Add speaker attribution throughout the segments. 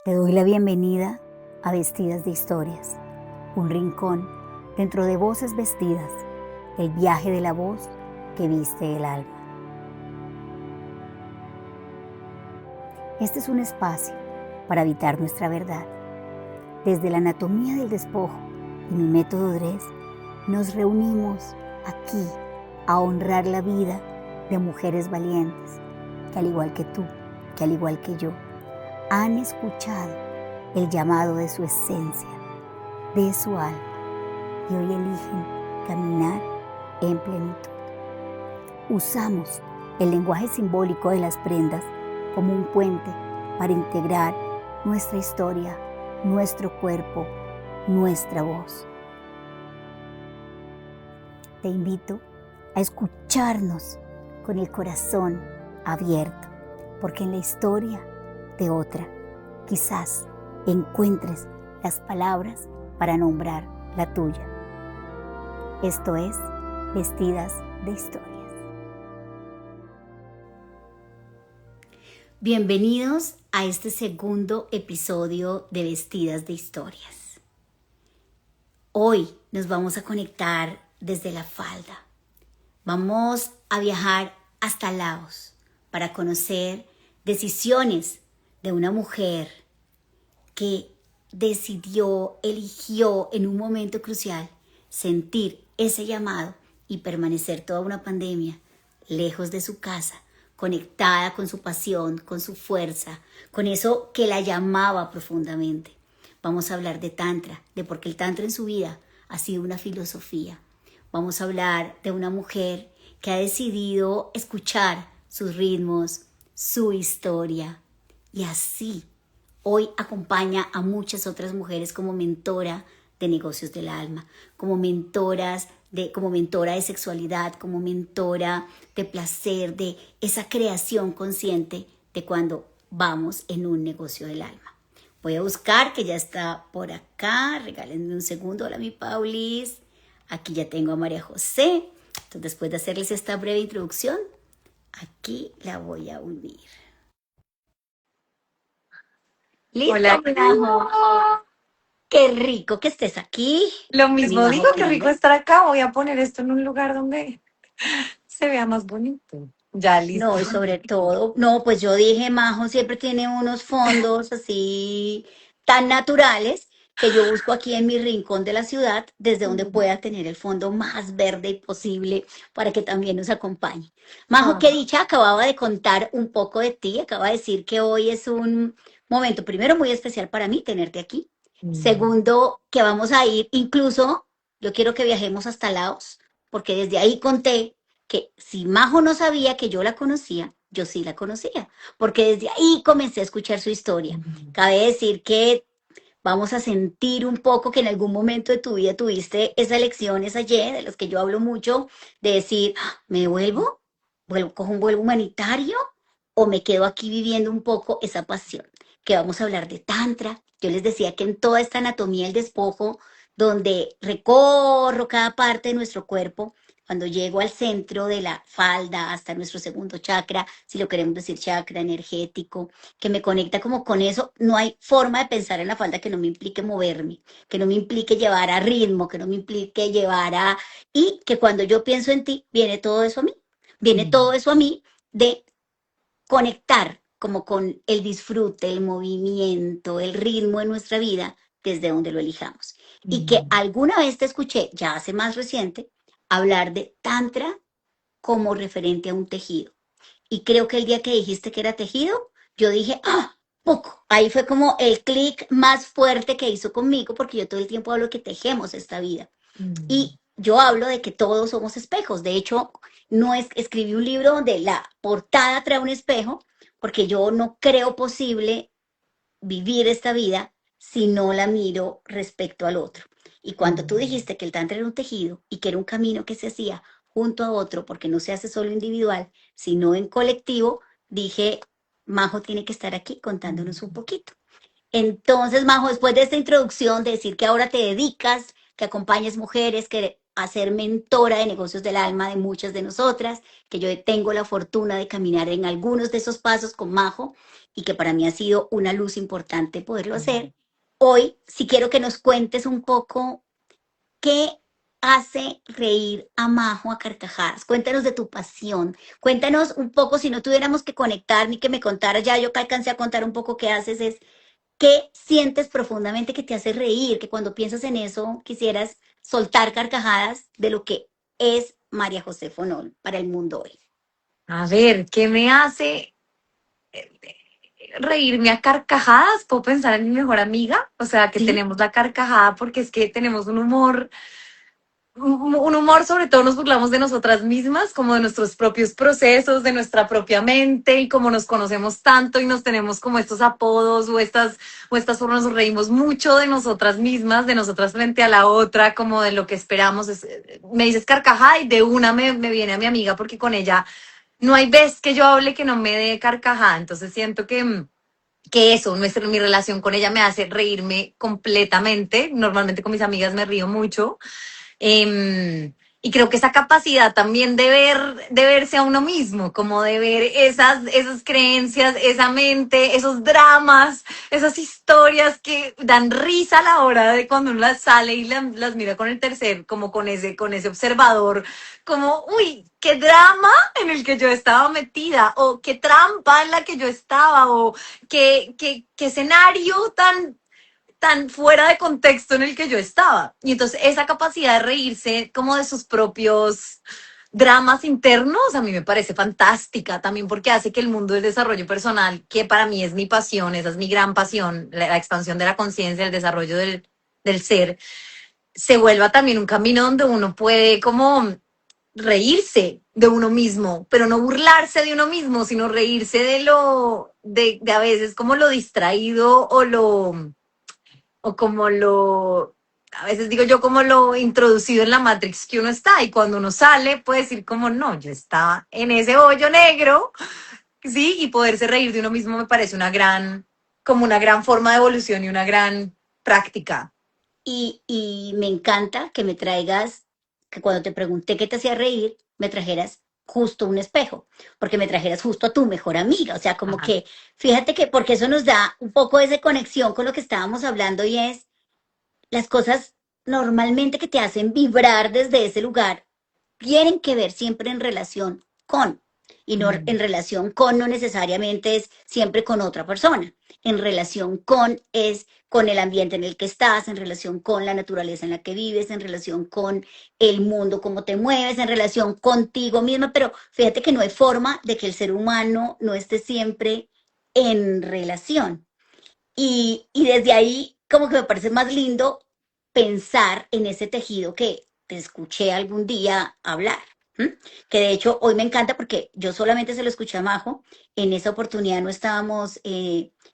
Speaker 1: Te doy la bienvenida a Vestidas de Historias, un rincón dentro de voces vestidas, el viaje de la voz que viste el alma. Este es un espacio para habitar nuestra verdad. Desde la anatomía del despojo y mi método DRES, nos reunimos aquí a honrar la vida de mujeres valientes que al igual que tú, que al igual que yo, han escuchado el llamado de su esencia, de su alma, y hoy eligen caminar en plenitud. Usamos el lenguaje simbólico de las prendas como un puente para integrar nuestra historia, nuestro cuerpo, nuestra voz. Te invito a escucharnos con el corazón abierto, porque en la historia de otra quizás encuentres las palabras para nombrar la tuya. Esto es Vestidas de Historias. Bienvenidos a este segundo episodio de Vestidas de Historias. Hoy nos vamos a conectar desde la falda. Vamos a viajar hasta Laos para conocer decisiones de una mujer que eligió en un momento crucial sentir ese llamado y permanecer toda una pandemia lejos de su casa, conectada con su pasión, con su fuerza, con eso que la llamaba profundamente. Vamos a hablar de Tantra, de por qué el Tantra en su vida ha sido una filosofía. Vamos a hablar de una mujer que ha decidido escuchar sus ritmos, su historia, y así hoy acompaña a muchas otras mujeres como mentora de negocios del alma, como mentora de sexualidad, como mentora de placer, de esa creación consciente de cuando vamos en un negocio del alma. Voy a buscar, que ya está por acá, regálenme un segundo. Hola mi Paulis, aquí ya tengo a María José. Entonces, después de hacerles esta breve introducción, aquí la voy a unir. Listo,
Speaker 2: Hola.
Speaker 1: Majo. Qué rico que estés aquí.
Speaker 2: Lo
Speaker 1: Mi
Speaker 2: mismo
Speaker 1: Majo
Speaker 2: digo, qué rico
Speaker 1: querida.
Speaker 2: estar acá. Voy a poner esto en un lugar donde se vea más bonito. Ya listo.
Speaker 1: No, y sobre todo, no, pues yo dije, Majo siempre tiene unos fondos así tan naturales que yo busco aquí en mi rincón de la ciudad, desde donde pueda tener el fondo más verde posible para que también nos acompañe. Majo,
Speaker 2: Ah,
Speaker 1: qué dicha, acababa de contar un poco de ti, acaba de decir que hoy es un momento, primero, muy especial para mí tenerte aquí.
Speaker 2: mm,
Speaker 1: Segundo, que vamos a ir, incluso yo quiero que viajemos hasta Laos, porque desde ahí conté que si Majo no sabía que yo la conocía, yo sí la conocía, porque desde ahí comencé a escuchar su historia.
Speaker 2: mm.
Speaker 1: Cabe decir que vamos a sentir un poco que en algún momento de tu vida tuviste esa elección, esa Y, de las que yo hablo mucho, de decir, ¿me cojo un vuelo humanitario o me quedo aquí viviendo un poco esa pasión? Que vamos a hablar de Tantra. Yo les decía que en toda esta anatomía del despojo, donde recorro cada parte de nuestro cuerpo, cuando llego al centro de la falda hasta nuestro segundo chakra, si lo queremos decir chakra energético, que me conecta como con eso, no hay forma de pensar en la falda que no me implique moverme, que no me implique llevar a ritmo, que no me implique llevar a... Y que cuando yo pienso en ti, viene todo eso a mí, viene todo eso a mí de conectar como con el disfrute, el movimiento, el ritmo de nuestra vida desde donde lo elijamos. Y que
Speaker 2: Mm.
Speaker 1: alguna vez te escuché, ya hace más reciente, hablar de Tantra como referente a un tejido. Y creo que el día que dijiste que era tejido, yo dije, ¡ah! Poco. Ahí fue como el clic más fuerte que hizo conmigo, porque yo todo el tiempo hablo que tejemos esta vida.
Speaker 2: Mm.
Speaker 1: Y yo hablo de que todos somos espejos. De hecho, no es, escribí un libro donde la portada trae un espejo, porque yo no creo posible vivir esta vida si no la miro respecto al otro. Y cuando tú
Speaker 2: Mm.
Speaker 1: dijiste que el tantra era un tejido y que era un camino que se hacía junto a otro, porque no se hace solo individual, sino en colectivo, dije, Majo tiene que estar aquí contándonos un poquito. Entonces, Majo, después de esta introducción, de decir que ahora te dedicas, que acompañas mujeres, que a ser mentora de negocios del alma de muchas de nosotras, que yo tengo la fortuna de caminar en algunos de esos pasos con Majo y que para mí ha sido una luz importante poderlo hacer. Hoy, si quiero que nos cuentes un poco qué hace reír a Majo a carcajadas. Cuéntanos de tu pasión. Cuéntanos un poco, si no tuviéramos que conectar ni que me contaras, ya yo que alcancé a contar un poco qué haces, es qué sientes profundamente que te hace reír, que cuando piensas en eso quisieras soltar carcajadas de lo que es María José Fonol para el mundo hoy.
Speaker 2: A ver, ¿qué me hace reírme a carcajadas? Puedo pensar en mi mejor amiga, o sea, que
Speaker 1: ¿Sí?
Speaker 2: tenemos la carcajada porque es que tenemos un humor, sobre todo nos burlamos de nosotras mismas, como de nuestros propios procesos, de nuestra propia mente y como nos conocemos tanto y nos tenemos como estos apodos o estas formas, nos reímos mucho de nosotras mismas, de nosotras frente a la otra, como de lo que esperamos. Me dices carcajada y de una me viene a mi amiga porque con ella no hay vez que yo hable que no me dé carcajada, entonces siento que eso, mi relación con ella me hace reírme completamente. Normalmente con mis amigas me río mucho. Y creo que esa capacidad también de verse a uno mismo, como de ver esas creencias, esa mente, esos dramas, esas historias que dan risa a la hora de cuando uno las sale y las mira con el tercer, como con ese observador, como, uy, qué drama en el que yo estaba metida, o qué trampa en la que yo estaba, o qué escenario tan fuera de contexto en el que yo estaba. Y entonces esa capacidad de reírse como de sus propios dramas internos a mí me parece fantástica también porque hace que el mundo del desarrollo personal, que para mí es mi pasión, esa es mi gran pasión, la expansión de la conciencia, el desarrollo del ser, se vuelva también un camino donde uno puede como reírse de uno mismo, pero no burlarse de uno mismo, sino reírse de a veces como lo distraído o como a veces digo yo, como lo introducido en la Matrix que uno está, y cuando uno sale puede decir como, no, yo estaba en ese hoyo negro, ¿sí? Y poderse reír de uno mismo me parece como una gran forma de evolución y una gran práctica.
Speaker 1: Y me encanta que me traigas, que cuando te pregunté qué te hacía reír, me trajeras justo un espejo, porque me trajeras justo a tu mejor amiga. O sea, como
Speaker 2: Ajá.
Speaker 1: que, fíjate que, porque eso nos da un poco de esa conexión con lo que estábamos hablando y es las cosas normalmente que te hacen vibrar desde ese lugar tienen que ver siempre en relación con, y no
Speaker 2: Mm.
Speaker 1: en relación con no necesariamente es siempre con otra persona. En relación con es con el ambiente en el que estás, en relación con la naturaleza en la que vives, en relación con el mundo, cómo te mueves, en relación contigo misma, pero fíjate que no hay forma de que el ser humano no esté siempre en relación. Y desde ahí como que me parece más lindo pensar en ese tejido que te escuché algún día hablar. ¿M? Que de hecho hoy me encanta porque yo solamente se lo escuché a Majo, en esa oportunidad no estábamos,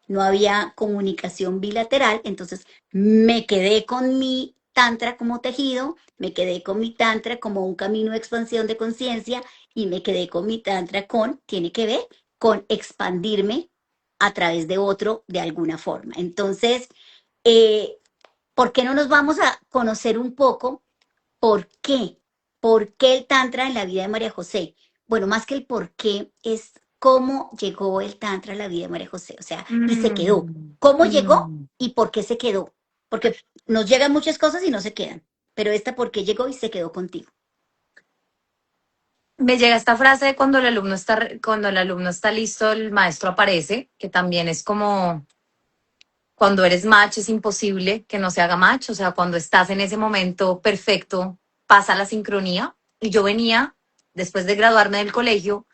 Speaker 1: no había comunicación bilateral, entonces me quedé con mi tantra como tejido, me quedé con mi tantra como un camino de expansión de conciencia y me quedé con mi tantra tiene que ver con expandirme a través de otro de alguna forma. Entonces, eh, ¿por qué no nos vamos a conocer un poco por qué? ¿Por qué el Tantra en la vida de María José? Bueno, más que el por qué es cómo llegó el Tantra a la vida de María José, o sea, y se quedó.
Speaker 2: Mm,
Speaker 1: ¿Cómo llegó
Speaker 2: mm.
Speaker 1: y por qué se quedó? Porque nos llegan muchas cosas y no se quedan, pero esta por qué llegó y se quedó contigo.
Speaker 2: Me llega esta frase de cuando el alumno está listo, el maestro aparece, que también es como cuando eres match es imposible que no se haga match, o sea, cuando estás en ese momento perfecto, pasa la sincronía. Y yo venía, después de graduarme del colegio,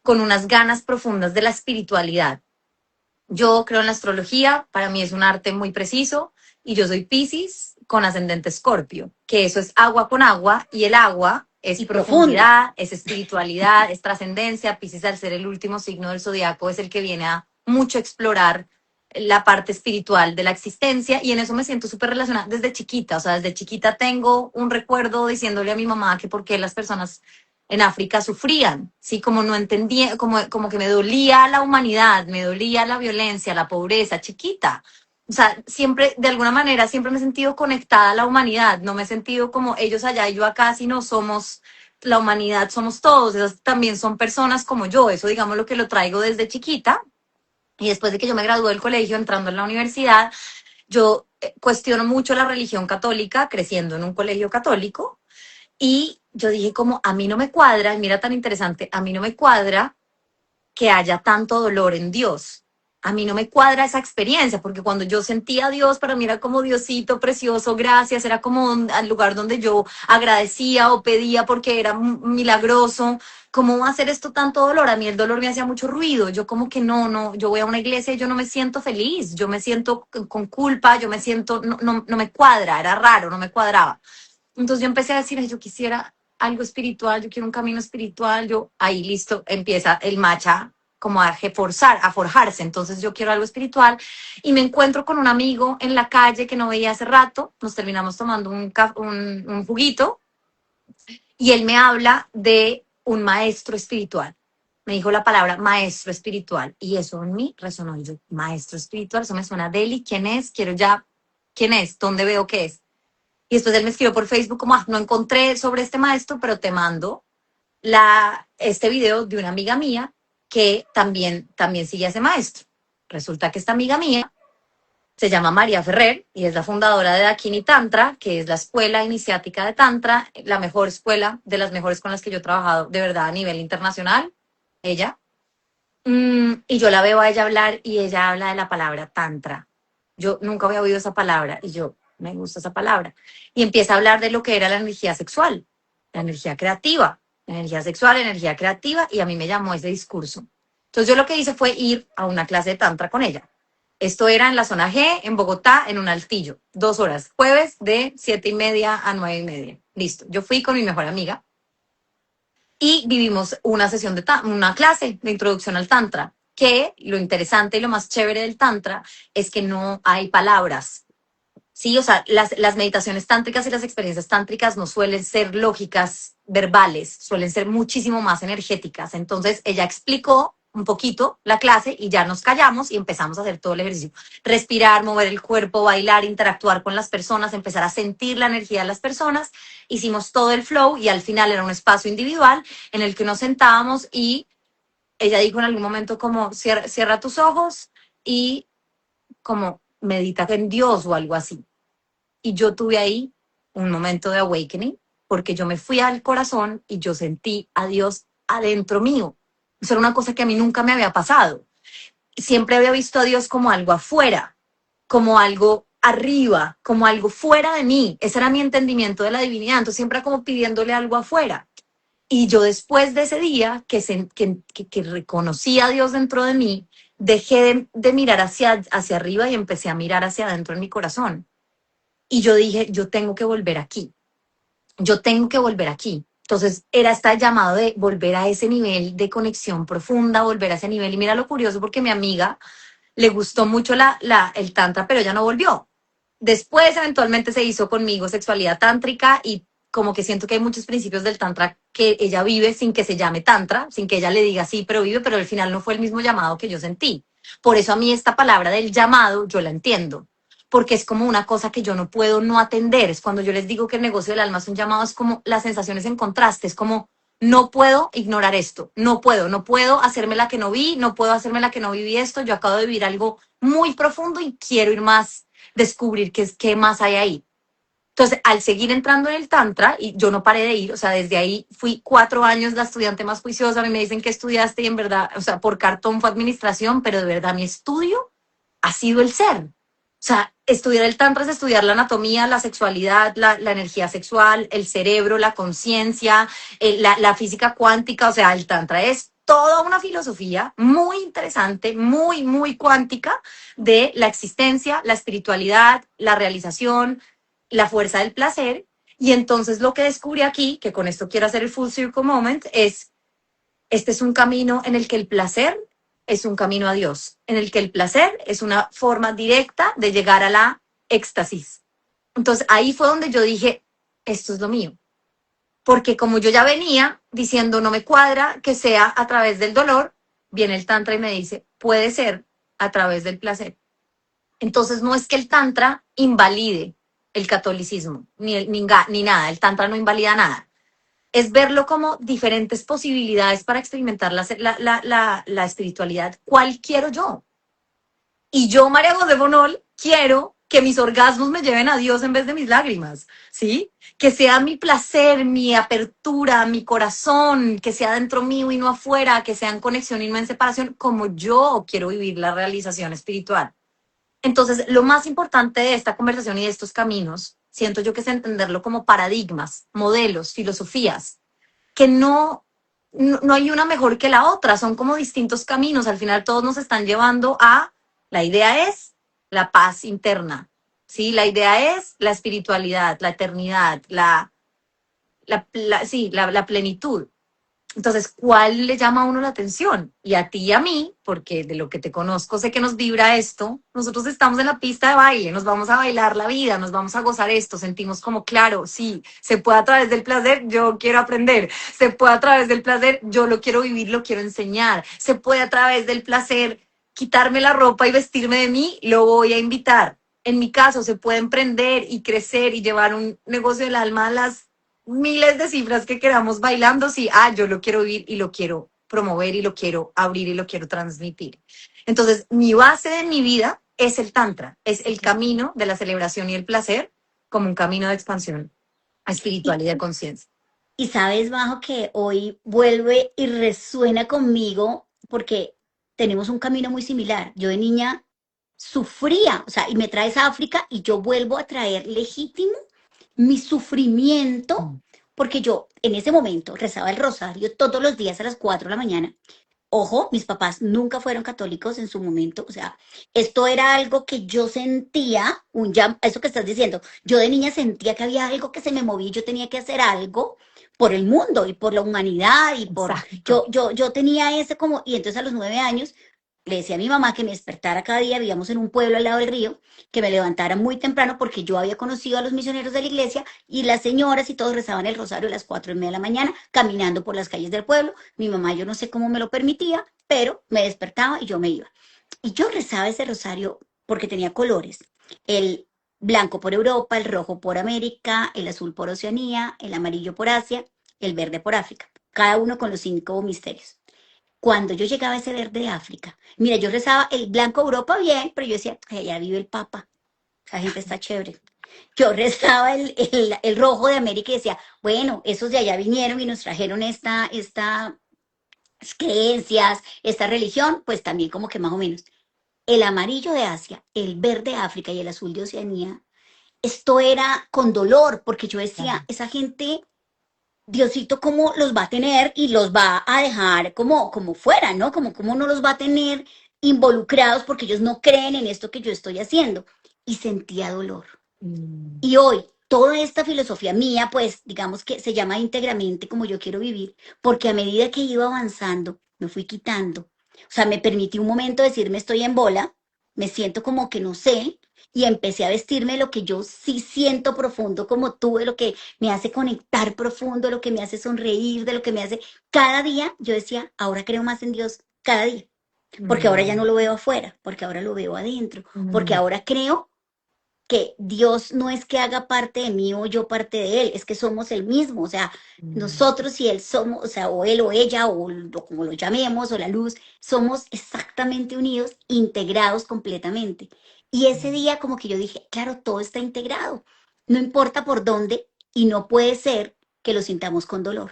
Speaker 2: con unas ganas profundas de la espiritualidad. Yo creo en la astrología, para mí es un arte muy preciso, y yo soy Piscis con ascendente Escorpio, que eso es agua con agua, y el agua es
Speaker 1: Y profundo.
Speaker 2: profundidad, es espiritualidad, es trascendencia. Piscis, al ser el último signo del zodiaco, es el que viene a mucho explorar la parte espiritual de la existencia, y en eso me siento súper relacionada desde chiquita. O sea, desde chiquita tengo un recuerdo diciéndole a mi mamá que por qué las personas en África sufrían, ¿sí? Como no entendía, como que me dolía la humanidad, me dolía la violencia, la pobreza, chiquita. O sea, siempre, de alguna manera, siempre me he sentido conectada a la humanidad. No me he sentido como ellos allá y yo acá, sino somos la humanidad, somos todos. Esas también son personas como yo. Eso, digamos, lo que lo traigo desde chiquita. Y después de que yo me gradué del colegio, entrando en la universidad, yo cuestiono mucho la religión católica, creciendo en un colegio católico. Y yo dije como, a mí no me cuadra, y mira tan interesante, a mí no me cuadra que haya tanto dolor en Dios. A mí no me cuadra esa experiencia, porque cuando yo sentía a Dios, para mí era como Diosito precioso, gracias, era como al lugar donde yo agradecía o pedía porque era milagroso. ¿Cómo va a hacer esto tanto dolor? A mí el dolor me hacía mucho ruido. Yo como que no, yo voy a una iglesia y yo no me siento feliz, yo me siento con culpa, yo me siento, no me cuadra, era raro, no me cuadraba. Entonces yo empecé a decir, "Ay, yo quisiera algo espiritual, yo quiero un camino espiritual, yo ahí listo, empieza el matcha como a reforzar, a forjarse, entonces yo quiero algo espiritual y me encuentro con un amigo en la calle que no veía hace rato, nos terminamos tomando un juguito y él me habla de un maestro espiritual. Me dijo la palabra maestro espiritual y eso en mí resonó. Y yo, maestro espiritual, eso me suena deli, ¿quién es? Quiero ya, ¿quién es? ¿Dónde veo qué es? Y después él me escribió por Facebook como, no encontré sobre este maestro, pero te mando este video de una amiga mía que también sigue a ese maestro. Resulta que esta amiga mía se llama María Ferrer y es la fundadora de Dakini Tantra, que es la escuela iniciática de Tantra, la mejor escuela, de las mejores con las que yo he trabajado de verdad a nivel internacional, ella. Y yo la veo a ella hablar y ella habla de la palabra Tantra. Yo nunca había oído esa palabra y yo, me gusta esa palabra. Y empieza a hablar de lo que era la energía sexual, la energía creativa, la energía sexual, la energía creativa, y a mí me llamó ese discurso. Entonces yo lo que hice fue ir a una clase de Tantra con ella. Esto era en la zona G, en Bogotá, en un altillo, 2 horas, jueves de 7:30 a 9:30. Listo. Yo fui con mi mejor amiga y vivimos una sesión una clase de introducción al Tantra, que lo interesante y lo más chévere del Tantra es que no hay palabras. Sí, o sea, las meditaciones tántricas y las experiencias tántricas no suelen ser lógicas, verbales, suelen ser muchísimo más energéticas. Entonces, ella explicó un poquito la clase y ya nos callamos y empezamos a hacer todo el ejercicio. Respirar, mover el cuerpo, bailar, interactuar con las personas, empezar a sentir la energía de las personas. Hicimos todo el flow y al final era un espacio individual en el que nos sentábamos y ella dijo en algún momento como cierra tus ojos y como medita en Dios o algo así. Y yo tuve ahí un momento de awakening porque yo me fui al corazón y yo sentí a Dios adentro mío. Eso era una cosa que a mí nunca me había pasado. Siempre había visto a Dios como algo afuera, como algo arriba, como algo fuera de mí. Ese era mi entendimiento de la divinidad. Entonces siempre era como pidiéndole algo afuera. Y yo después de ese día que reconocí a Dios dentro de mí, dejé de mirar hacia arriba y empecé a mirar hacia adentro en mi corazón. Y yo dije, yo tengo que volver aquí, yo tengo que volver aquí. Entonces era este llamado de volver a ese nivel de conexión profunda, volver a ese nivel. Y mira lo curioso, porque a mi amiga le gustó mucho el tantra, pero ella no volvió. Después eventualmente se hizo conmigo sexualidad tántrica y como que siento que hay muchos principios del tantra que ella vive sin que se llame tantra, sin que ella le diga sí, pero vive, pero al final no fue el mismo llamado que yo sentí. Por eso a mí esta palabra del llamado yo la entiendo, porque es como una cosa que yo no puedo no atender. Es cuando yo les digo que el negocio del alma es un llamado, es como las sensaciones en contraste, es como no puedo ignorar esto, no puedo hacerme la que no vi, no puedo hacerme la que no viví esto, yo acabo de vivir algo muy profundo y quiero ir más, descubrir qué más hay ahí. Entonces, al seguir entrando en el Tantra, y yo no paré de ir, o sea, desde ahí fui 4 años la estudiante más juiciosa, a mí me dicen que estudiaste y en verdad, o sea, por cartón fue administración, pero de verdad mi estudio ha sido el ser. O sea, estudiar el Tantra es estudiar la anatomía, la sexualidad, la energía sexual, el cerebro, la conciencia, la física cuántica. O sea, el Tantra es toda una filosofía muy interesante, muy cuántica de la existencia, la espiritualidad, la realización, la fuerza del placer. Y entonces lo que descubrí aquí, que con esto quiero hacer el full circle moment, es este es un camino en el que el placer es un camino a Dios, en el que el placer es una forma directa de llegar a la éxtasis. Entonces ahí fue donde yo dije, esto es lo mío. Porque como yo ya venía diciendo no me cuadra que sea a través del dolor, viene el tantra y me dice, puede ser a través del placer. Entonces no es que el tantra invalide el catolicismo, ni nada, el tantra no invalida nada. Es verlo como diferentes posibilidades para experimentar la espiritualidad. ¿Cuál quiero yo? Y yo, María José Bonol, quiero que mis orgasmos me lleven a Dios en vez de mis lágrimas, ¿sí? Que sea mi placer, mi apertura, mi corazón, que sea dentro mío y no afuera, que sea en conexión y no en separación, como yo quiero vivir la realización espiritual. Entonces, lo más importante de esta conversación y de estos caminos, siento yo que es entenderlo como paradigmas, modelos, filosofías, que no hay una mejor que la otra, son como distintos caminos, al final todos nos están llevando a, la idea es la paz interna, ¿sí? La idea es la espiritualidad, la eternidad, la plenitud. Entonces, ¿cuál le llama a uno la atención? Y a ti y a mí, porque de lo que te conozco sé que nos vibra esto, nosotros estamos en la pista de baile, nos vamos a bailar la vida, nos vamos a gozar esto, sentimos como, claro, sí, se puede a través del placer, yo quiero aprender, se puede a través del placer, yo lo quiero vivir, lo quiero enseñar, se puede a través del placer quitarme la ropa y vestirme de mí, lo voy a invitar. En mi caso, se puede emprender y crecer y llevar un negocio del alma a las miles de cifras que queramos bailando, sí, yo lo quiero vivir y lo quiero promover y lo quiero abrir y lo quiero transmitir. Entonces, mi base de mi vida es el tantra, es el camino de la celebración y el placer como un camino de expansión
Speaker 1: Y,
Speaker 2: espiritual y de conciencia.
Speaker 1: y sabes, Majo, que hoy vuelve y resuena conmigo porque tenemos un camino muy similar. Yo de niña sufría, o sea, y me traes a África y yo vuelvo a traer legítimo mi sufrimiento, porque yo en ese momento rezaba el rosario todos los días a las 4 de la mañana. Ojo, mis papás nunca fueron católicos en su momento, o sea, esto era algo que yo sentía, eso que estás diciendo, yo de niña sentía que había algo que se me movía y yo tenía que hacer algo por el mundo y por la humanidad y
Speaker 2: Exacto.
Speaker 1: yo tenía ese como, y entonces a los 9 años le decía a mi mamá que me despertara cada día, vivíamos en un pueblo al lado del río, que me levantara muy temprano porque yo había conocido a los misioneros de la iglesia y las señoras y todos rezaban el rosario a las 4:30 de la mañana, caminando por las calles del pueblo. Mi mamá, yo no sé cómo me lo permitía, pero me despertaba y yo me iba. Y yo rezaba ese rosario porque tenía colores. El blanco por Europa, el rojo por América, el azul por Oceanía, el amarillo por Asia, el verde por África. Cada uno con los 5 misterios. Cuando yo llegaba a ese verde de África, mira, yo rezaba el blanco Europa bien, pero yo decía, "Ay, allá vive el Papa, esa gente está chévere". Yo rezaba el rojo de América y decía, bueno, esos de allá vinieron y nos trajeron estas creencias, esta religión, pues también como que más o menos. El amarillo de Asia, el verde de África y el azul de Oceanía, esto era con dolor, porque yo decía, esa gente Diosito cómo los va a tener y los va a dejar como fuera, ¿no? Como no los va a tener involucrados porque ellos no creen en esto que yo estoy haciendo. Y sentía dolor.
Speaker 2: Mm.
Speaker 1: Y hoy, toda esta filosofía mía, pues digamos que se llama íntegramente como yo quiero vivir, porque a medida que iba avanzando, me fui quitando. O sea, me permití un momento decirme estoy en bola, me siento como que no sé, y empecé a vestirme de lo que yo sí siento profundo como tú, de lo que me hace conectar profundo, de lo que me hace sonreír, de lo que me hace... Cada día yo decía, ahora creo más en Dios, cada día, porque ahora ya no
Speaker 2: Mm.
Speaker 1: lo veo afuera, porque ahora lo veo adentro, porque
Speaker 2: Mm.
Speaker 1: ahora creo que Dios no es que haga parte de mí o yo parte de Él, es que somos el mismo, o sea,
Speaker 2: Mm.
Speaker 1: nosotros y Él somos, o sea, o Él o ella, o como lo llamemos, o la luz, somos exactamente unidos, integrados completamente. Y ese día como que yo dije, claro, todo está integrado, no importa por dónde, y no puede ser que lo sintamos con dolor.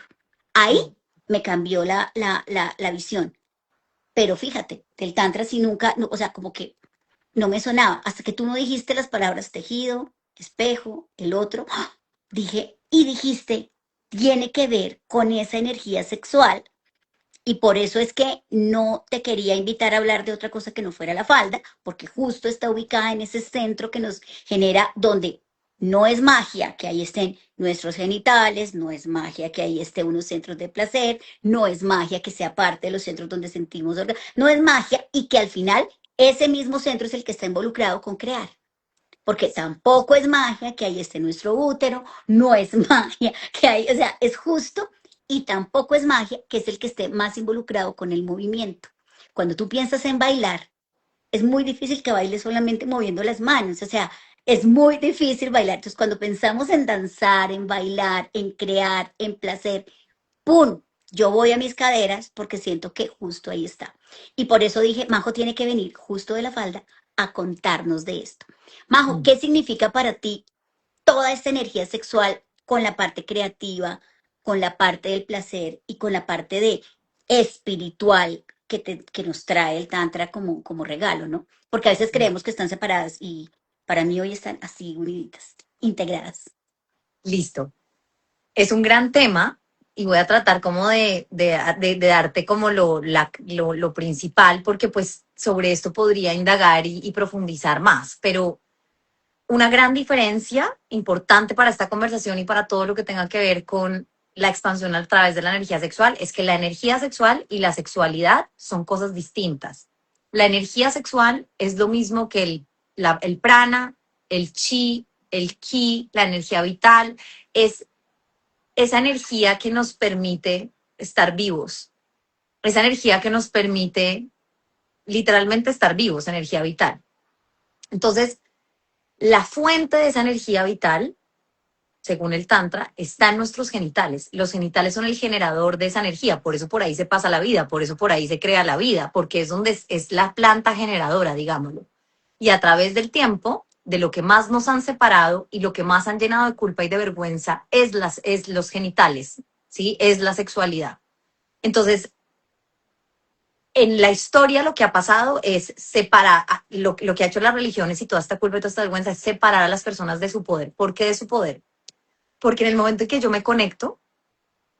Speaker 1: Ahí
Speaker 2: Mm.
Speaker 1: me cambió la visión. Pero fíjate, del Tantra sí nunca, no, o sea, como que no me sonaba, hasta que tú no dijiste las palabras tejido, espejo, el otro, ¡ah! Dije, y dijiste, tiene que ver con esa energía sexual, y por eso es que no te quería invitar a hablar de otra cosa que no fuera la falda, porque justo está ubicada en ese centro que nos genera, donde no es magia que ahí estén nuestros genitales, no es magia que ahí esté unos centros de placer, no es magia que sea parte de los centros donde sentimos, no es magia, y que al final ese mismo centro es el que está involucrado con crear. Porque tampoco es magia que ahí esté nuestro útero, no es magia que ahí, o sea, es justo, y tampoco es magia que es el que esté más involucrado con el movimiento. Cuando tú piensas en bailar, es muy difícil que baile solamente moviendo las manos, o sea, es muy difícil bailar. Entonces, cuando pensamos en danzar, en bailar, en crear, en placer, ¡pum! Yo voy a mis caderas porque siento que justo ahí está. Y por eso dije, Majo tiene que venir justo de la falda a contarnos de esto. Majo,
Speaker 2: Mm.
Speaker 1: ¿qué significa para ti toda esta energía sexual con la parte creativa, con la parte del placer y con la parte de espiritual que nos trae el Tantra como regalo, ¿no? Porque a veces creemos que están separadas y para mí hoy están así uniditas, integradas.
Speaker 2: Listo. Es un gran tema y voy a tratar como de darte como lo principal, porque pues sobre esto podría indagar y profundizar más, pero una gran diferencia importante para esta conversación y para todo lo que tenga que ver con la expansión a través de la energía sexual es que la energía sexual y la sexualidad son cosas distintas. La energía sexual es lo mismo que el prana, el chi, el ki, la energía vital, es esa energía que nos permite estar vivos, esa energía que nos permite literalmente estar vivos, energía vital. Entonces, la fuente de esa energía vital, según el Tantra, está en nuestros genitales. Los genitales son el generador de esa energía, por eso por ahí se pasa la vida, por eso por ahí se crea la vida, porque es donde es la planta generadora, digámoslo. Y a través del tiempo, de lo que más nos han separado y lo que más han llenado de culpa y de vergüenza es los genitales, ¿sí? Es la sexualidad. Entonces, en la historia lo que ha pasado es separar, lo que ha hecho las religiones y toda esta culpa y toda esta vergüenza es separar a las personas de su poder. ¿Por qué de su poder? Porque en el momento en que yo me conecto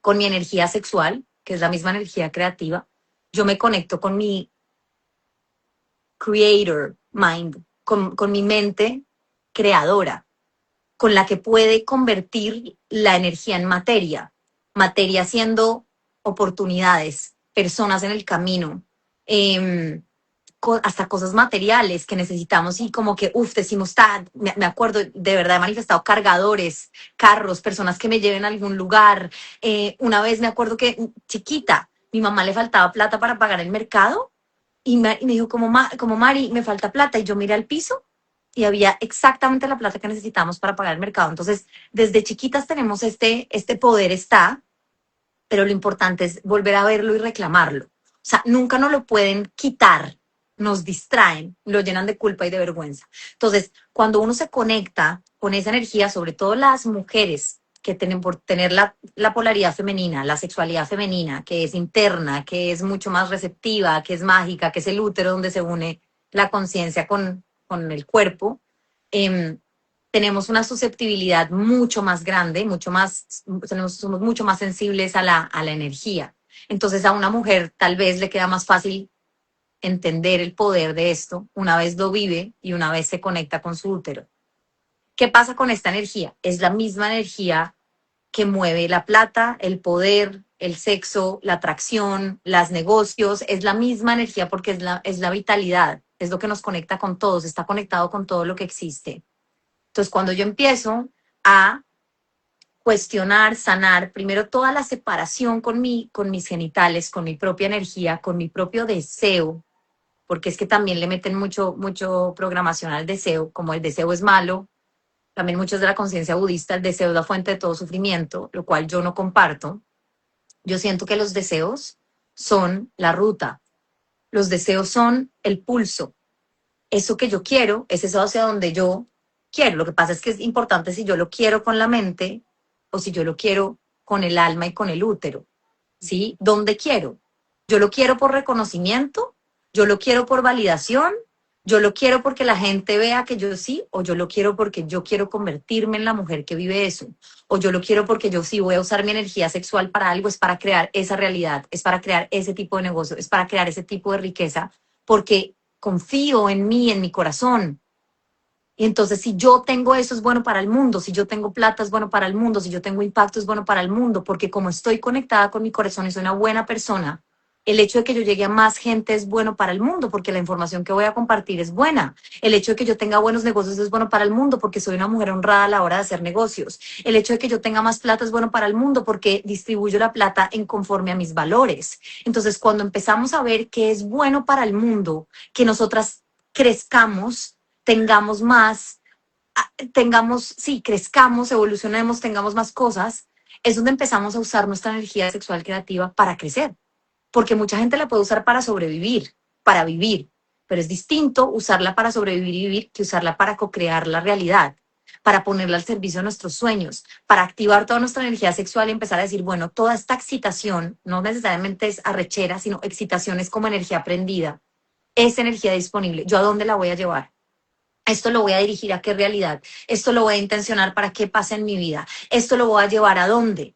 Speaker 2: con mi energía sexual, que es la misma energía creativa, yo me conecto con mi creator mind, con mi mente creadora, con la que puede convertir la energía en materia, materia siendo oportunidades, personas en el camino, eh, hasta cosas materiales que necesitamos y como que, decimos, me acuerdo, de verdad he manifestado cargadores, carros, personas que me lleven a algún lugar. Una vez me acuerdo que chiquita, mi mamá le faltaba plata para pagar el mercado y me dijo, como Mari, me falta plata. Y yo miré al piso y había exactamente la plata que necesitábamos para pagar el mercado. Entonces, desde chiquitas tenemos este poder está, pero lo importante es volver a verlo y reclamarlo. O sea, nunca nos lo pueden quitar, nos distraen, lo llenan de culpa y de vergüenza. Entonces, cuando uno se conecta con esa energía, sobre todo las mujeres que tienen por tener la polaridad femenina, la sexualidad femenina, que es interna, que es mucho más receptiva, que es mágica, que es el útero donde se une la conciencia con el cuerpo, eh, tenemos una susceptibilidad mucho más grande, somos mucho más sensibles a la energía. Entonces a una mujer tal vez le queda más fácil entender el poder de esto una vez lo vive y una vez se conecta con su útero. ¿Qué pasa con esta energía? Es la misma energía que mueve la plata, el poder, el sexo, la atracción, los negocios. Es la misma energía porque es la vitalidad, es lo que nos conecta con todos, está conectado con todo lo que existe. Entonces, cuando yo empiezo a cuestionar, sanar, primero toda la separación con mis genitales, con mi propia energía, con mi propio deseo, porque es que también le meten mucho programación al deseo, como el deseo es malo, también muchos de la conciencia budista, el deseo es la fuente de todo sufrimiento, lo cual yo no comparto. Yo siento que los deseos son la ruta, los deseos son el pulso, eso que yo quiero es eso hacia donde yo quiero. Lo que pasa es que es importante si yo lo quiero con la mente o si yo lo quiero con el alma y con el útero. ¿Sí? ¿Dónde quiero? Yo lo quiero por reconocimiento, yo lo quiero por validación, yo lo quiero porque la gente vea que yo sí, o yo lo quiero porque yo quiero convertirme en la mujer que vive eso, o yo lo quiero porque yo sí voy a usar mi energía sexual para algo, es para crear esa realidad, es para crear ese tipo de negocio, es para crear ese tipo de riqueza, porque confío en mí, en mi corazón. Y entonces, si yo tengo eso, es bueno para el mundo. Si yo tengo plata, es bueno para el mundo. Si yo tengo impacto, es bueno para el mundo. Porque como estoy conectada con mi corazón y soy una buena persona, el hecho de que yo llegue a más gente es bueno para el mundo, porque la información que voy a compartir es buena. El hecho de que yo tenga buenos negocios es bueno para el mundo, porque soy una mujer honrada a la hora de hacer negocios. El hecho de que yo tenga más plata es bueno para el mundo, porque distribuyo la plata en conforme a mis valores. Entonces, cuando empezamos a ver qué es bueno para el mundo, que nosotras crezcamos, tengamos más, sí, crezcamos, evolucionemos, tengamos más cosas, es donde empezamos a usar nuestra energía sexual creativa para crecer. Porque mucha gente la puede usar para sobrevivir, para vivir, pero es distinto usarla para sobrevivir y vivir que usarla para co-crear la realidad, para ponerla al servicio de nuestros sueños, para activar toda nuestra energía sexual y empezar a decir, bueno, toda esta excitación no necesariamente es arrechera, sino excitación es como energía aprendida, es energía disponible. ¿Yo a dónde la voy a llevar? Esto lo voy a dirigir a qué realidad, esto lo voy a intencionar para qué pasa en mi vida, esto lo voy a llevar a dónde.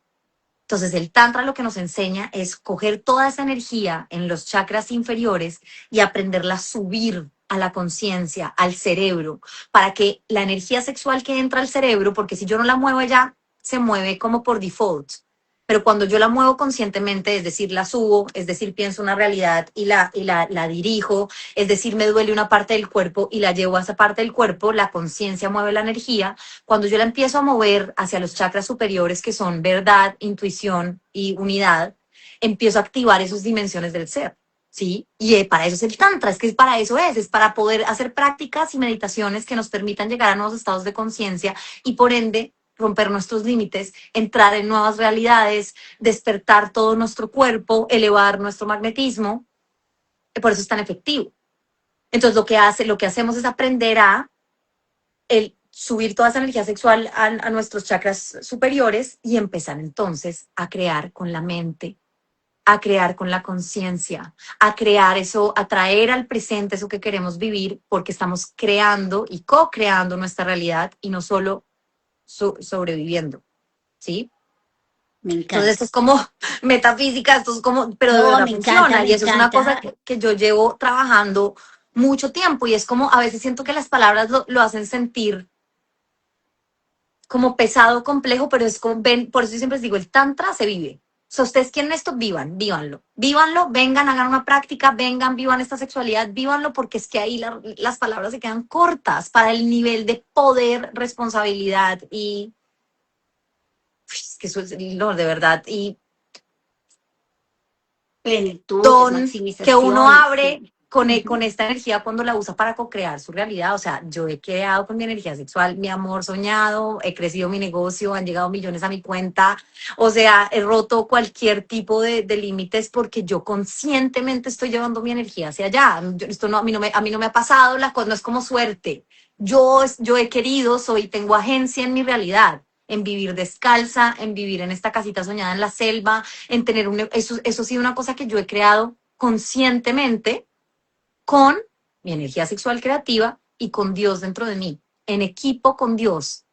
Speaker 2: Entonces el Tantra lo que nos enseña es coger toda esa energía en los chakras inferiores y aprenderla a subir a la conciencia, al cerebro, para que la energía sexual que entra al cerebro, porque si yo no la muevo ella se mueve como por default, pero cuando yo la muevo conscientemente, es decir, la subo, es decir, pienso una realidad y la dirijo, es decir, me duele una parte del cuerpo y la llevo a esa parte del cuerpo, la conciencia mueve la energía. Cuando yo la empiezo a mover hacia los chakras superiores, que son verdad, intuición y unidad, empiezo a activar esas dimensiones del ser, ¿sí? Y para eso es el Tantra, es que para eso es para poder hacer prácticas y meditaciones que nos permitan llegar a nuevos estados de conciencia y por ende romper nuestros límites, entrar en nuevas realidades, despertar todo nuestro cuerpo, elevar nuestro magnetismo. Por eso es tan efectivo. Entonces lo que hacemos es aprender a subir toda esa energía sexual a nuestros chakras superiores y empezar entonces a crear con la mente, a crear con la conciencia, a crear eso, a traer al presente eso que queremos vivir, porque estamos creando y co-creando nuestra realidad y no solo sobreviviendo, ¿sí?
Speaker 1: Me
Speaker 2: Entonces
Speaker 1: encanta.
Speaker 2: esto es como metafísica, esto es como, pero de
Speaker 1: No,
Speaker 2: verdad
Speaker 1: me encanta,
Speaker 2: funciona
Speaker 1: me
Speaker 2: y eso es una cosa
Speaker 1: encanta.
Speaker 2: que yo llevo trabajando mucho tiempo y es como a veces siento que las palabras lo hacen sentir como pesado, complejo, pero es como, ven, por eso yo siempre les digo, el tantra se vive. O sea, ustedes quieren esto, vívanlo. Vívanlo, vengan, hagan una práctica, vengan, vivan esta sexualidad, vívanlo, porque es que ahí las palabras se quedan cortas para el nivel de poder, responsabilidad y es que eso es, no, de verdad, y
Speaker 1: Plenitud,
Speaker 2: don que uno
Speaker 1: maximización.
Speaker 2: abre
Speaker 1: Sí.
Speaker 2: con
Speaker 1: Ujú.
Speaker 2: esta energía cuando la usa para co-crear su realidad. O sea, yo he creado con mi energía sexual mi amor soñado, he crecido mi negocio, han llegado millones a mi cuenta. O sea, he roto cualquier tipo de límites porque yo conscientemente estoy llevando mi energía hacia allá. Esto no, a mí no me ha pasado, la cosa no es como suerte. Yo he querido, tengo agencia en mi realidad, en vivir descalza, en vivir en esta casita soñada en la selva, en tener eso ha sido una cosa que yo he creado conscientemente con mi energía sexual creativa y con Dios dentro de mí, en equipo con Dios,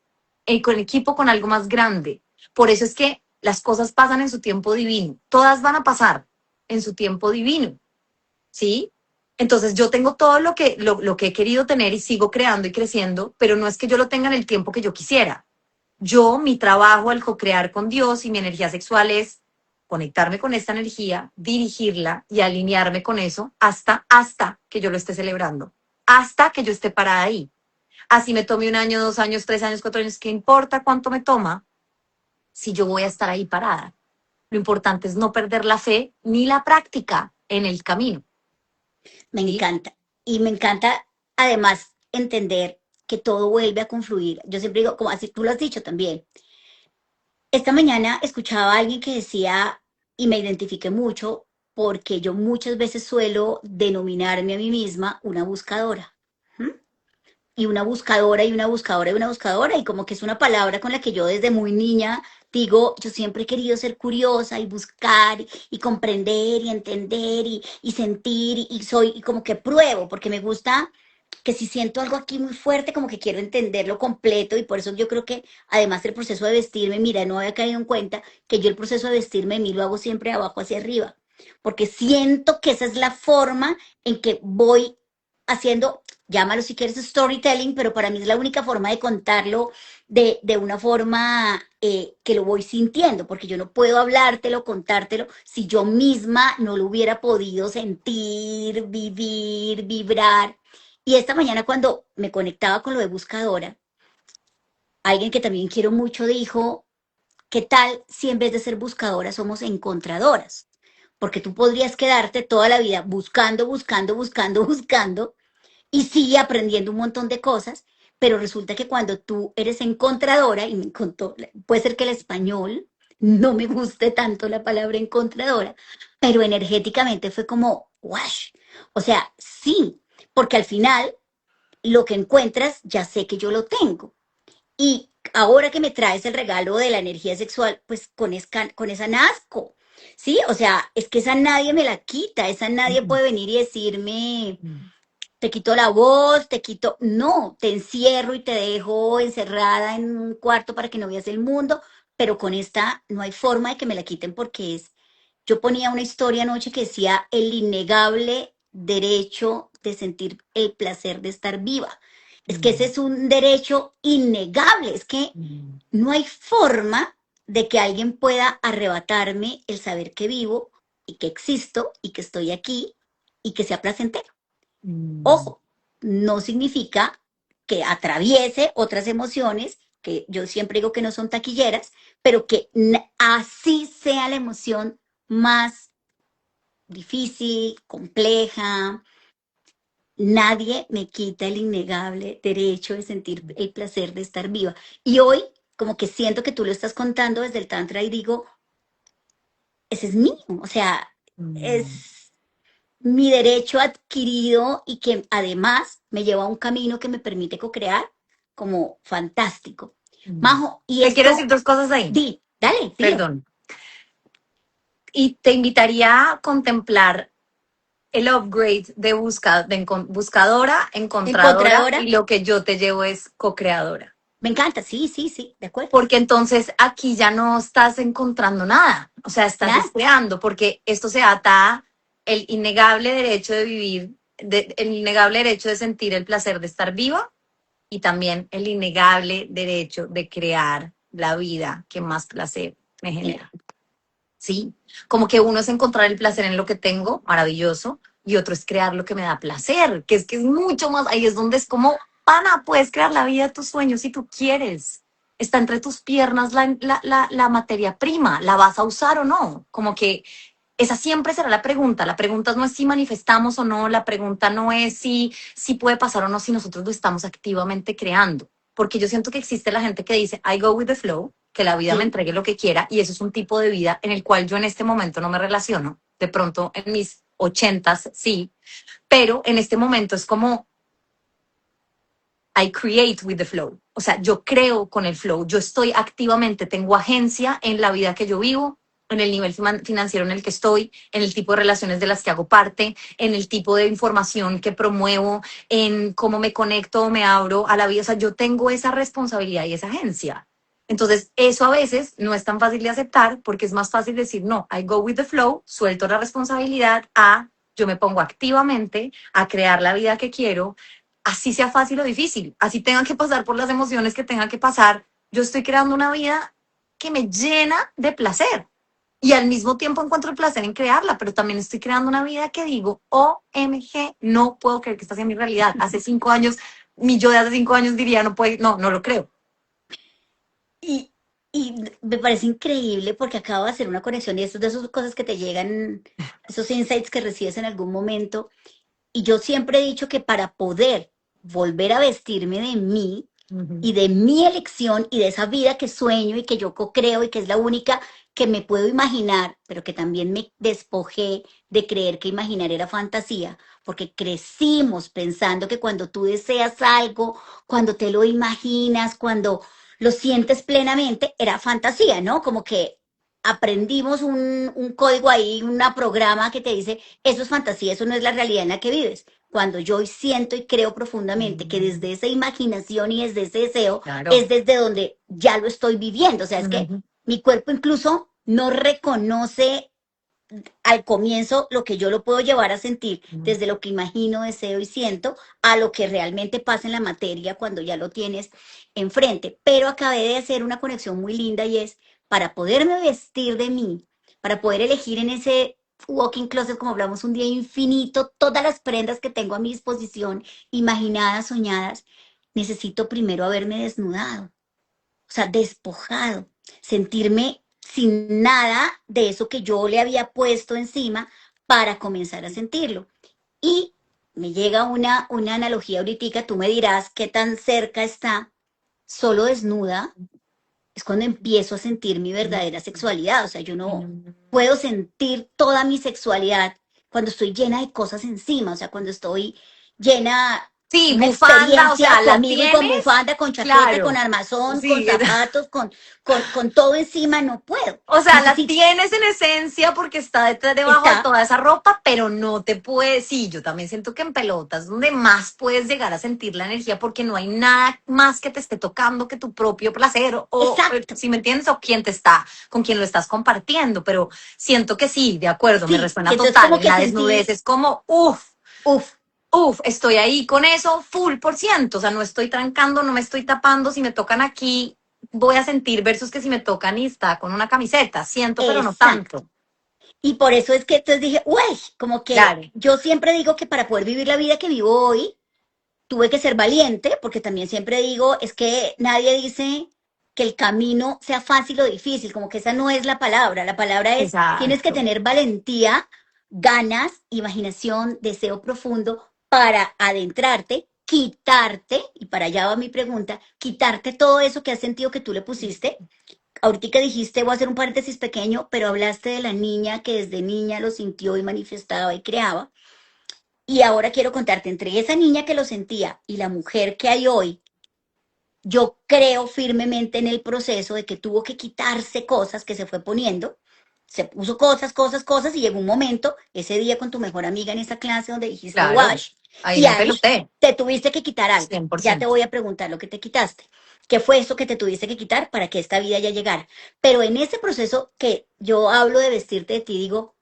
Speaker 2: con equipo con algo más grande. Por eso es que las cosas pasan en su tiempo divino, todas van a pasar en su tiempo divino, ¿sí? Entonces yo tengo todo lo que he querido tener y sigo creando y creciendo, pero no es que yo lo tenga en el tiempo que yo quisiera. Mi trabajo al co-crear con Dios y mi energía sexual es conectarme con esta energía, dirigirla y alinearme con eso hasta que yo lo esté celebrando, hasta que yo esté parada ahí. Así me tome 1 año, 2 años, 3 años, 4 años, ¿qué importa cuánto me toma si yo voy a estar ahí parada? Lo importante es no perder la fe ni la práctica en el camino,
Speaker 1: Me
Speaker 2: ¿sí?
Speaker 1: encanta. Y me encanta además entender que todo vuelve a confluir. Yo siempre digo, como así tú lo has dicho también. Esta mañana escuchaba a alguien que decía, y me identifiqué mucho, porque yo muchas veces suelo denominarme a mí misma una buscadora. ¿Mm? Y una buscadora y una buscadora y una buscadora, y como que es una palabra con la que yo desde muy niña digo, yo siempre he querido ser curiosa y buscar y comprender y entender y sentir y soy, y como que pruebo, porque me gusta que si siento algo aquí muy fuerte, como que quiero entenderlo completo y por eso yo creo que además el proceso de vestirme, mira, no había caído en cuenta que yo el proceso de vestirme de mí lo hago siempre de abajo hacia arriba, porque siento que esa es la forma en que voy haciendo, llámalo si quieres storytelling, pero para mí es la única forma de contarlo de una forma que lo voy sintiendo, porque yo no puedo hablártelo, contártelo, si yo misma no lo hubiera podido sentir, vivir, vibrar. Y esta mañana cuando me conectaba con lo de buscadora, alguien que también quiero mucho dijo, ¿qué tal si en vez de ser buscadoras somos encontradoras? Porque tú podrías quedarte toda la vida buscando, buscando, buscando, buscando, y sigue aprendiendo un montón de cosas, pero resulta que cuando tú eres encontradora, y me encontró, puede ser que el español no me guste tanto la palabra encontradora, pero energéticamente fue como, wash. O sea, sí, porque al final lo que encuentras ya sé que yo lo tengo. Y ahora que me traes el regalo de la energía sexual, pues con esa nazco. Sí, o sea, es que esa nadie me la quita, esa nadie
Speaker 2: Ujú.
Speaker 1: puede venir y decirme, te quito la voz, te quito, no, te encierro y te dejo encerrada en un cuarto para que no veas el mundo, pero con esta no hay forma de que me la quiten porque es, yo ponía una historia anoche que decía el innegable derecho de sentir el placer de estar viva. Es que ese
Speaker 2: Mm,
Speaker 1: es un derecho innegable, es que
Speaker 2: mm,
Speaker 1: no hay forma de que alguien pueda arrebatarme el saber que vivo y que existo y que estoy aquí y que sea placentero.
Speaker 2: mm,
Speaker 1: Ojo, no significa que atraviese otras emociones, que yo siempre digo que no son taquilleras, pero que así sea la emoción más difícil, compleja, nadie me quita el innegable derecho de sentir el placer de estar viva. Y hoy, como que siento que tú lo estás contando desde el Tantra y digo, ese es mío, o sea,
Speaker 2: mm,
Speaker 1: es mi derecho adquirido y que además me lleva a un camino que me permite co-crear como fantástico.
Speaker 2: mm.
Speaker 1: Majo, y
Speaker 2: Te quiero decir
Speaker 1: esto,
Speaker 2: dos cosas ahí,
Speaker 1: dale, dilo,
Speaker 2: perdón. Y te invitaría a contemplar el upgrade de, buscadora, encontradora,
Speaker 1: encontradora,
Speaker 2: y lo que yo te llevo es co-creadora.
Speaker 1: me encanta, sí, sí, sí, de acuerdo,
Speaker 2: Porque entonces aquí ya no estás encontrando nada, o sea, estás
Speaker 1: nada,
Speaker 2: creando, porque esto se ata a el innegable derecho de vivir, el innegable derecho de sentir el placer de estar viva y también el innegable derecho de crear la vida que más placer me
Speaker 1: genera.
Speaker 2: genera. ¿Sí? Como que uno es encontrar el placer en lo que tengo, maravilloso, y otro es crear lo que me da placer, que es mucho más, ahí es donde es como, pana, puedes crear la vida de tus sueños si tú quieres. Está entre tus piernas la materia prima, ¿la vas a usar o no? Como que esa siempre será la pregunta no es si manifestamos o no, la pregunta no es si puede pasar o no, si nosotros lo estamos activamente creando. Porque yo siento que existe la gente que dice, I go with the flow, que la vida me
Speaker 1: Sí,
Speaker 2: entregue lo que quiera, y eso es un tipo de vida en el cual yo en este momento no me relaciono. De pronto en mis ochentas sí, pero en este momento es como I create with the flow. O sea, yo creo con el flow, yo estoy activamente, tengo agencia en la vida que yo vivo, en el nivel financiero en el que estoy, en el tipo de relaciones de las que hago parte, en el tipo de información que promuevo, en cómo me conecto, me abro a la vida. O sea, yo tengo esa responsabilidad y esa agencia. Entonces, eso a veces no es tan fácil de aceptar porque es más fácil decir, no, I go with the flow, suelto la responsabilidad a, yo me pongo activamente a crear la vida que quiero, así sea fácil o difícil, así tenga que pasar por las emociones que tenga que pasar, yo estoy creando una vida que me llena de placer. Y al mismo tiempo encuentro el placer en crearla, pero también estoy creando una vida que digo, OMG, no puedo creer que esta sea mi realidad. Hace 5 años, mi yo de hace 5 años diría, no puede, no, no lo creo.
Speaker 1: y, y me parece increíble porque acabo de hacer una conexión y esto es de esas cosas que te llegan, esos insights que recibes en algún momento. Y yo siempre he dicho que para poder volver a vestirme de mí
Speaker 2: Uh -huh.
Speaker 1: y de mi elección y de esa vida que sueño y que yo co-creo y que es la única que me puedo imaginar, pero que también me despojé de creer que imaginar era fantasía, porque crecimos pensando que cuando tú deseas algo, cuando te lo imaginas, cuando lo sientes plenamente, era fantasía, ¿no? Como que aprendimos un código ahí, un programa que te dice, eso es fantasía, eso no es la realidad en la que vives. Cuando yo siento y creo profundamente que desde esa imaginación y desde ese deseo
Speaker 2: Claro.
Speaker 1: es desde donde ya lo estoy viviendo. O sea,
Speaker 2: Uh
Speaker 1: es que
Speaker 2: -huh.
Speaker 1: mi cuerpo incluso no reconoce al comienzo lo que yo lo puedo llevar a sentir desde lo que imagino, deseo y siento a lo que realmente pasa en la materia cuando ya lo tienes enfrente. Pero acabé de hacer una conexión muy linda y es para poderme vestir de mí, para poder elegir en ese walking closet, como hablamos un día infinito, todas las prendas que tengo a mi disposición, imaginadas, soñadas, necesito primero haberme desnudado, o sea, despojado, sentirme sin nada de eso que yo le había puesto encima para comenzar a sentirlo. Y me llega una analogía ahorita, tú me dirás qué tan cerca está, solo desnuda, es cuando empiezo a sentir mi verdadera sexualidad. O sea, yo no puedo sentir toda mi sexualidad cuando estoy llena de cosas encima, o sea, cuando estoy llena,
Speaker 2: Sí,
Speaker 1: una
Speaker 2: bufanda, o
Speaker 1: experiencia
Speaker 2: sea, la
Speaker 1: conmigo y con
Speaker 2: tienes,
Speaker 1: bufanda, con chaqueta, con
Speaker 2: claro.
Speaker 1: armazón, con
Speaker 2: Sí,
Speaker 1: zapatos, con todo encima, no puedo.
Speaker 2: o sea, la
Speaker 1: Necesito,
Speaker 2: tienes en esencia porque está detrás, debajo de
Speaker 1: está,
Speaker 2: toda esa ropa, pero no te puedes. Sí, yo también siento que en pelotas donde más puedes llegar a sentir la energía porque no hay nada más que te esté tocando que tu propio placer o
Speaker 1: exacto,
Speaker 2: si me entiendes, o quién te está, con quién lo estás compartiendo. Pero siento que sí, de acuerdo, me
Speaker 1: sí, que
Speaker 2: resuena
Speaker 1: entonces
Speaker 2: total.
Speaker 1: como
Speaker 2: En
Speaker 1: que
Speaker 2: la desnudez
Speaker 1: sentí,
Speaker 2: es como, uff.
Speaker 1: uff,
Speaker 2: Uf, estoy ahí con eso full por ciento, o sea, no estoy trancando, no me estoy tapando, si me tocan aquí voy a sentir versus que si me tocan y está con una camiseta, siento pero no
Speaker 1: exacto.
Speaker 2: tanto.
Speaker 1: Y por eso es que entonces dije, uy, como que
Speaker 2: Claro,
Speaker 1: yo siempre digo que para poder vivir la vida que vivo hoy, tuve que ser valiente, porque también siempre digo, es que nadie dice que el camino sea fácil o difícil, como que esa no es la palabra es, tienes que
Speaker 2: exacto.
Speaker 1: tener valentía, ganas, imaginación, deseo profundo para adentrarte, quitarte, y para allá va mi pregunta, quitarte todo eso que has sentido que tú le pusiste. Ahorita que dijiste, voy a hacer un paréntesis pequeño, pero hablaste de la niña que desde niña lo sintió y manifestaba y creaba. Y ahora quiero contarte, entre esa niña que lo sentía y la mujer que hay hoy, yo creo firmemente en el proceso de que tuvo que quitarse cosas que se fue poniendo. Se puso cosas, cosas, cosas, y llegó un momento, ese día con tu mejor amiga en esa clase donde dijiste
Speaker 2: Claro,
Speaker 1: wash,
Speaker 2: ahí
Speaker 1: y
Speaker 2: me
Speaker 1: ahí
Speaker 2: peloté,
Speaker 1: te tuviste que quitar algo. Ya te
Speaker 2: 100%.
Speaker 1: voy a preguntar lo que te quitaste. ¿Qué fue eso que te tuviste que quitar para que esta vida ya llegara? Pero en ese proceso que yo hablo de vestirte de ti, digo,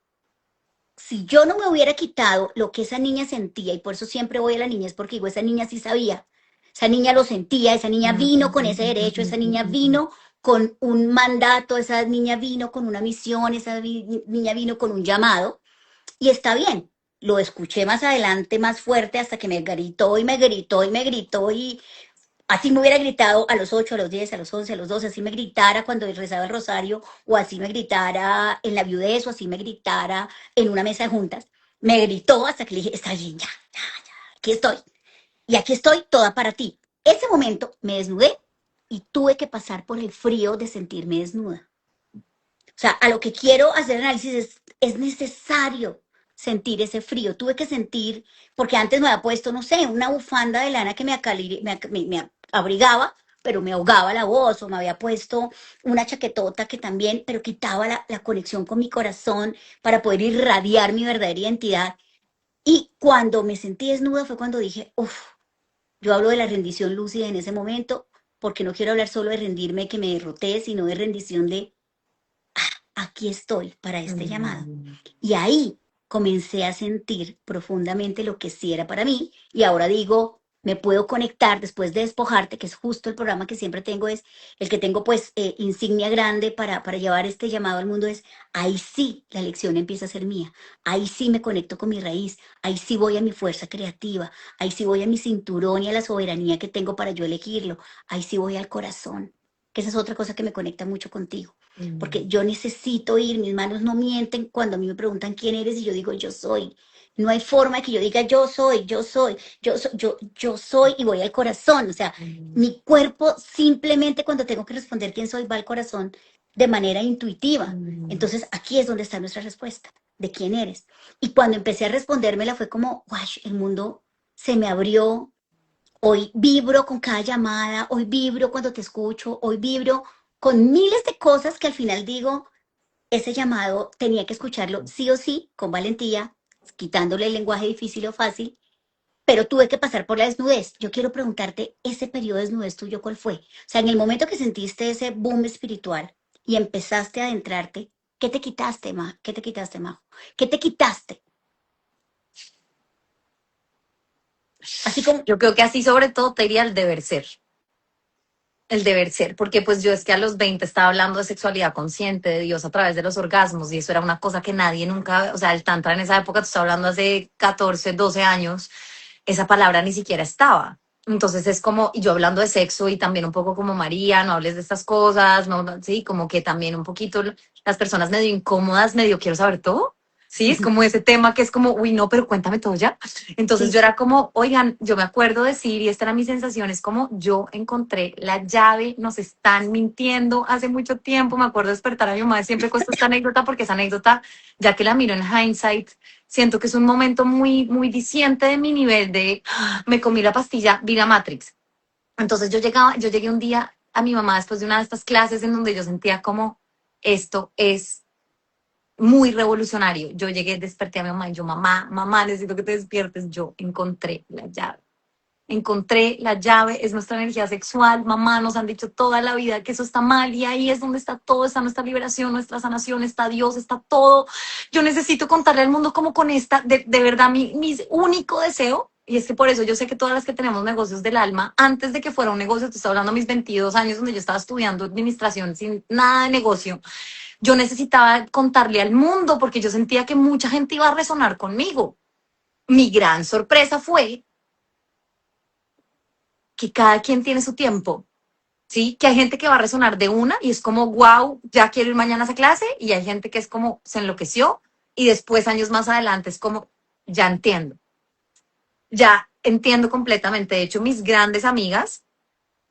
Speaker 1: si yo no me hubiera quitado lo que esa niña sentía, y por eso siempre voy a la niñez, porque digo, esa niña sí sabía, esa niña lo sentía, esa niña vino con ese derecho, esa niña vino con un mandato, esa niña vino con una misión, niña vino con un llamado, y está bien. Lo escuché más adelante, más fuerte, hasta que me gritó y me gritó y me gritó, y así me hubiera gritado a los 8, a los 10, a los 11, a los 12, así me gritara cuando rezaba el rosario, o así me gritara en la viudez, o así me gritara en una mesa de juntas. Me gritó hasta que le dije, está bien, ya, aquí estoy. Y aquí estoy toda para ti. Ese momento me desnudé y tuve que pasar por el frío de sentirme desnuda. O sea, a lo que quiero hacer análisis es necesario sentir ese frío. Tuve que sentir, porque antes me había puesto, no sé, una bufanda de lana que me abrigaba, pero me ahogaba la voz, o me había puesto una chaquetota que también, pero quitaba la conexión con mi corazón para poder irradiar mi verdadera identidad. Y cuando me sentí desnuda fue cuando dije, uff, yo hablo de la rendición lúcida en ese momento, porque no quiero hablar solo de rendirme que me derroté, sino de rendición de aquí estoy para este llamado.
Speaker 2: Mm.
Speaker 1: Y ahí comencé a sentir profundamente lo que sí era para mí, y ahora digo, me puedo conectar después de despojarte, que es justo el programa que siempre tengo, es el que tengo pues insignia grande para llevar este llamado al mundo, es ahí sí la lección empieza a ser mía, ahí sí me conecto con mi raíz, ahí sí voy a mi fuerza creativa, ahí sí voy a mi cinturón y a la soberanía que tengo para yo elegirlo, ahí sí voy al corazón, que esa es otra cosa que me conecta mucho contigo, porque yo necesito ir, mis manos no mienten cuando a mí me preguntan quién eres y yo digo yo soy. No hay forma de que yo diga yo soy, yo soy y voy al corazón. O sea,
Speaker 2: Mm.
Speaker 1: mi cuerpo simplemente cuando tengo que responder quién soy va al corazón de manera intuitiva.
Speaker 2: Mm.
Speaker 1: Entonces aquí es donde está nuestra respuesta de quién eres. Y cuando empecé a respondérmela fue como, wow, el mundo se me abrió. Hoy vibro con cada llamada, hoy vibro cuando te escucho, hoy vibro con miles de cosas que al final digo, ese llamado tenía que escucharlo sí o sí, con valentía, quitándole el lenguaje difícil o fácil, pero tuve que pasar por la desnudez. Yo quiero preguntarte, ese periodo de desnudez tuyo, ¿cuál fue? O sea, en el momento que sentiste ese boom espiritual y empezaste a adentrarte, ¿qué te quitaste, Ma? ¿Qué te quitaste, Majo? ¿Qué te quitaste? Así como,
Speaker 2: Yo creo que así sobre todo te diría el deber ser. El deber ser, porque pues yo es que a los 20 estaba hablando de sexualidad consciente, de Dios a través de los orgasmos, y eso era una cosa que nadie nunca, o sea, el tantra en esa época, tú estás hablando hace 14 12 años, esa palabra ni siquiera estaba. Entonces es como, y yo hablando de sexo y también un poco como María, no hables de estas cosas, no, sí, como que también un poquito las personas medio incómodas, medio quiero saber todo, Sí, es como ese tema que es como, uy, no, pero cuéntame todo ya. Entonces
Speaker 1: Sí,
Speaker 2: yo era como, oigan, yo me acuerdo decir, y esta era mi sensación, es como, yo encontré la llave, nos están mintiendo hace mucho tiempo. Me acuerdo despertar a mi mamá, siempre cuesta esta anécdota, porque esa anécdota, ya que la miro en hindsight, siento que es un momento muy, muy diciente de mi nivel de, me comí la pastilla, vi la Matrix. Entonces yo llegué un día a mi mamá después de una de estas clases en donde yo sentía como, esto es muy revolucionario. Yo llegué, desperté a mi mamá y yo, mamá, necesito que te despiertes. Yo encontré la llave. Encontré la llave, es nuestra energía sexual. Mamá, nos han dicho toda la vida que eso está mal y ahí es donde está todo, está nuestra liberación, nuestra sanación, está Dios, está todo. Yo necesito contarle al mundo como con esta, de verdad, mi único deseo. Y es que por eso yo sé que todas las que tenemos negocios del alma, antes de que fuera un negocio, te estoy hablando de mis 22 años donde yo estaba estudiando administración sin nada de negocio, yo necesitaba contarle al mundo porque yo sentía que mucha gente iba a resonar conmigo. Mi gran sorpresa fue que cada quien tiene su tiempo, ¿sí? Que hay gente que va a resonar de una y es como, wow, ya quiero ir mañana a esa clase, y hay gente que es como, se enloqueció, y después, años más adelante, es como, ya entiendo completamente. De hecho, mis grandes amigas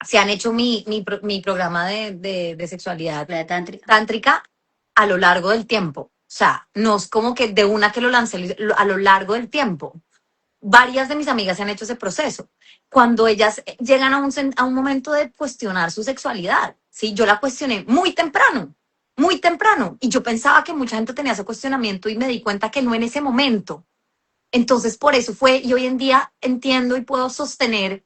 Speaker 2: se han hecho mi programa de sexualidad
Speaker 1: la tántrica.
Speaker 2: tántrica a lo largo del tiempo. O sea, no es como que de una que lo lancé a lo largo del tiempo. Varias de mis amigas han hecho ese proceso. Cuando ellas llegan a un momento de cuestionar su sexualidad, ¿sí? Yo la cuestioné muy temprano. Y yo pensaba que mucha gente tenía ese cuestionamiento y me di cuenta que no en ese momento. Entonces, por eso fue, y hoy en día entiendo y puedo sostener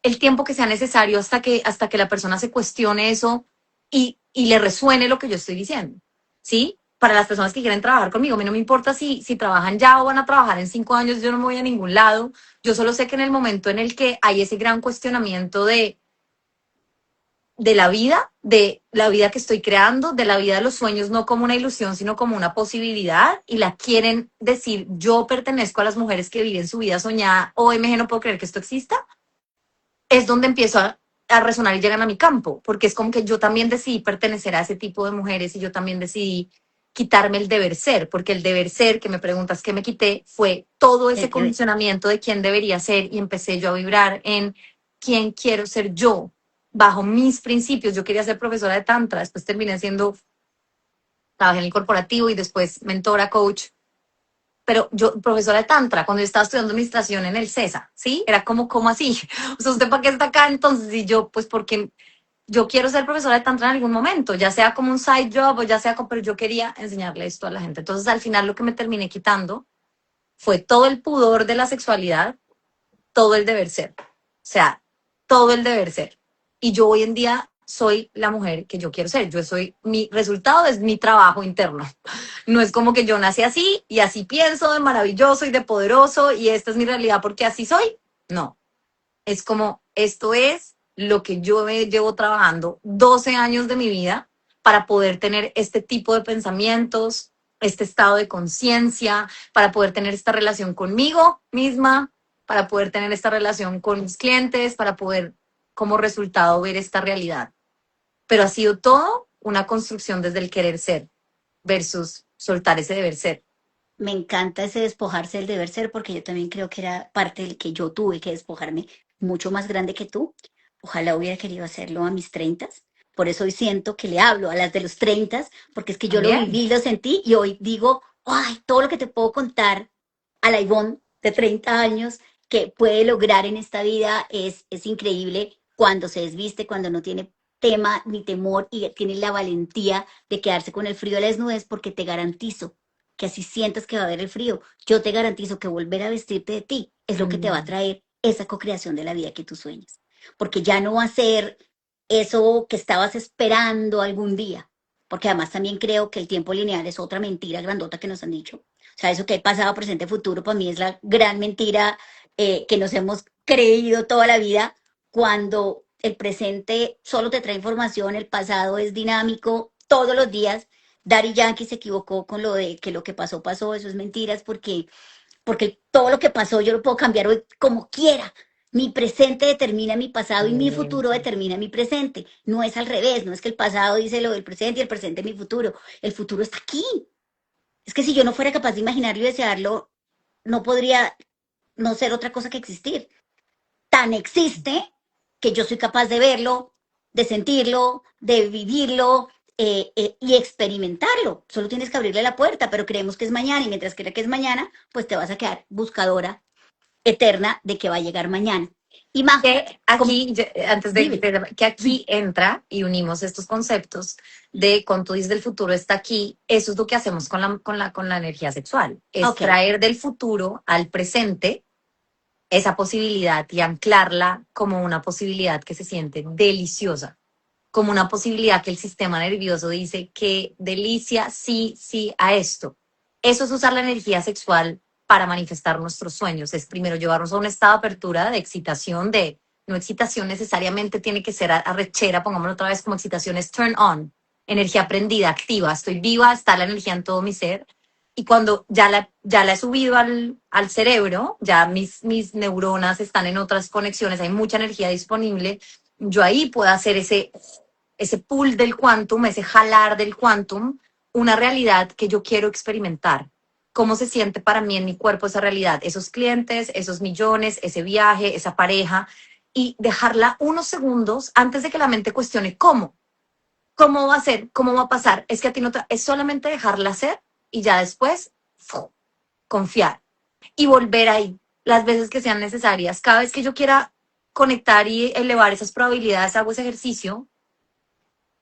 Speaker 2: el tiempo que sea necesario hasta que la persona se cuestione eso y le resuene lo que yo estoy diciendo, ¿sí? Para las personas que quieren trabajar conmigo, a mí no me importa si trabajan ya o van a trabajar en 5 años, yo no me voy a ningún lado. Yo solo sé que en el momento en el que hay ese gran cuestionamiento de la vida que estoy creando, de la vida de los sueños, no como una ilusión, sino como una posibilidad, y la quieren decir, yo pertenezco a las mujeres que viven su vida soñada, OMG, no puedo creer que esto exista, es donde empiezo a resonar y llegan a mi campo, porque es como que yo también decidí pertenecer a ese tipo de mujeres y yo también decidí quitarme el deber ser, porque el deber ser, que me preguntas qué me quité, fue todo ese condicionamiento de quién debería ser, y empecé yo a vibrar en quién quiero ser yo, bajo mis principios. Yo quería ser profesora de tantra, después terminé siendo, trabajé en el corporativo y después mentora, coach, pero yo, profesora de Tantra, cuando yo estaba estudiando administración en el CESA, ¿sí? Era como, ¿cómo así? O sea, ¿usted para qué está acá entonces? Y yo, pues porque yo quiero ser profesora de Tantra en algún momento, ya sea como un side job o ya sea como, pero yo quería enseñarle esto a la gente. Entonces, al final, lo que me terminé quitando fue todo el pudor de la sexualidad, todo el deber ser. O sea, todo el deber ser. Y yo hoy en día soy la mujer que yo quiero ser. Yo soy, mi resultado es mi trabajo interno. No es como que yo nací así y así pienso de maravilloso y de poderoso y esta es mi realidad porque así soy. No, es como esto es lo que yo llevo trabajando 12 años de mi vida para poder tener este tipo de pensamientos, este estado de conciencia, para poder tener esta relación conmigo misma, para poder tener esta relación con mis clientes, para poder como resultado ver esta realidad. Pero ha sido todo una construcción desde el querer ser versus soltar ese deber ser.
Speaker 1: Me encanta ese despojarse del deber ser porque yo también creo que era parte del que yo tuve que despojarme mucho más grande que tú. Ojalá hubiera querido hacerlo a mis 30. Por eso hoy siento que le hablo a las de los 30, porque es que yo lo
Speaker 2: También.
Speaker 1: viví, lo sentí y hoy digo, ay, todo lo que te puedo contar a la Ivonne de 30 años que puede lograr en esta vida es increíble cuando se desviste, cuando no tiene tema ni temor y tiene la valentía de quedarse con el frío de la desnudez, porque te garantizo que así sientas que va a haber el frío. Yo te garantizo que volver a vestirte de ti es lo que te va a
Speaker 2: Mm.
Speaker 1: traer esa co-creación de la vida que tú sueñas. Porque ya no va a ser eso que estabas esperando algún día. Porque además también creo que el tiempo lineal es otra mentira grandota que nos han dicho. O sea, eso que hay pasado, presente, futuro, para mí es la gran mentira que nos hemos creído toda la vida, cuando el presente solo te trae información, el pasado es dinámico todos los días. Daddy Yankee se equivocó con lo de que lo que pasó, pasó, eso es mentiras, porque todo lo que pasó yo lo puedo cambiar hoy como quiera. Mi presente determina mi pasado y mi futuro
Speaker 2: Eso.
Speaker 1: determina mi presente. No es al revés, no es que el pasado dice lo del presente y el presente mi futuro. El futuro está aquí. Es que si yo no fuera capaz de imaginarlo y desearlo, no podría no ser otra cosa que existir. Tan existe que yo soy capaz de verlo, de sentirlo, de vivirlo y experimentarlo. Solo tienes que abrirle la puerta, pero creemos que es mañana y mientras creas que es mañana, pues te vas a quedar buscadora eterna de que va a llegar mañana. Y Majo,
Speaker 2: Que aquí, antes
Speaker 1: dime,
Speaker 2: que aquí entra y unimos estos conceptos de, con tú dices del futuro está aquí, eso es lo que hacemos con la energía sexual, es
Speaker 1: ok,
Speaker 2: traer del futuro al presente esa posibilidad y anclarla como una posibilidad que se siente deliciosa, como una posibilidad que el sistema nervioso dice que delicia, sí, sí a esto. Eso es usar la energía sexual para manifestar nuestros sueños. Es primero llevarnos a un estado de apertura, de excitación, de no excitación necesariamente tiene que ser arrechera, pongámoslo otra vez como excitación, es turn on, energía prendida, activa, estoy viva, está la energía en todo mi ser. Y cuando ya la he subido al cerebro, ya mis neuronas están en otras conexiones, hay mucha energía disponible, yo ahí puedo hacer ese pull del quantum, ese jalar del quantum, una realidad que yo quiero experimentar. ¿Cómo se siente para mí en mi cuerpo esa realidad? Esos clientes, esos millones, ese viaje, esa pareja, y dejarla unos segundos antes de que la mente cuestione cómo. ¿Cómo va a ser? ¿Cómo va a pasar? Es que a ti no te... Es solamente dejarla ser y ya después confiar y volver ahí las veces que sean necesarias. Cada vez que yo quiera conectar y elevar esas probabilidades, hago ese ejercicio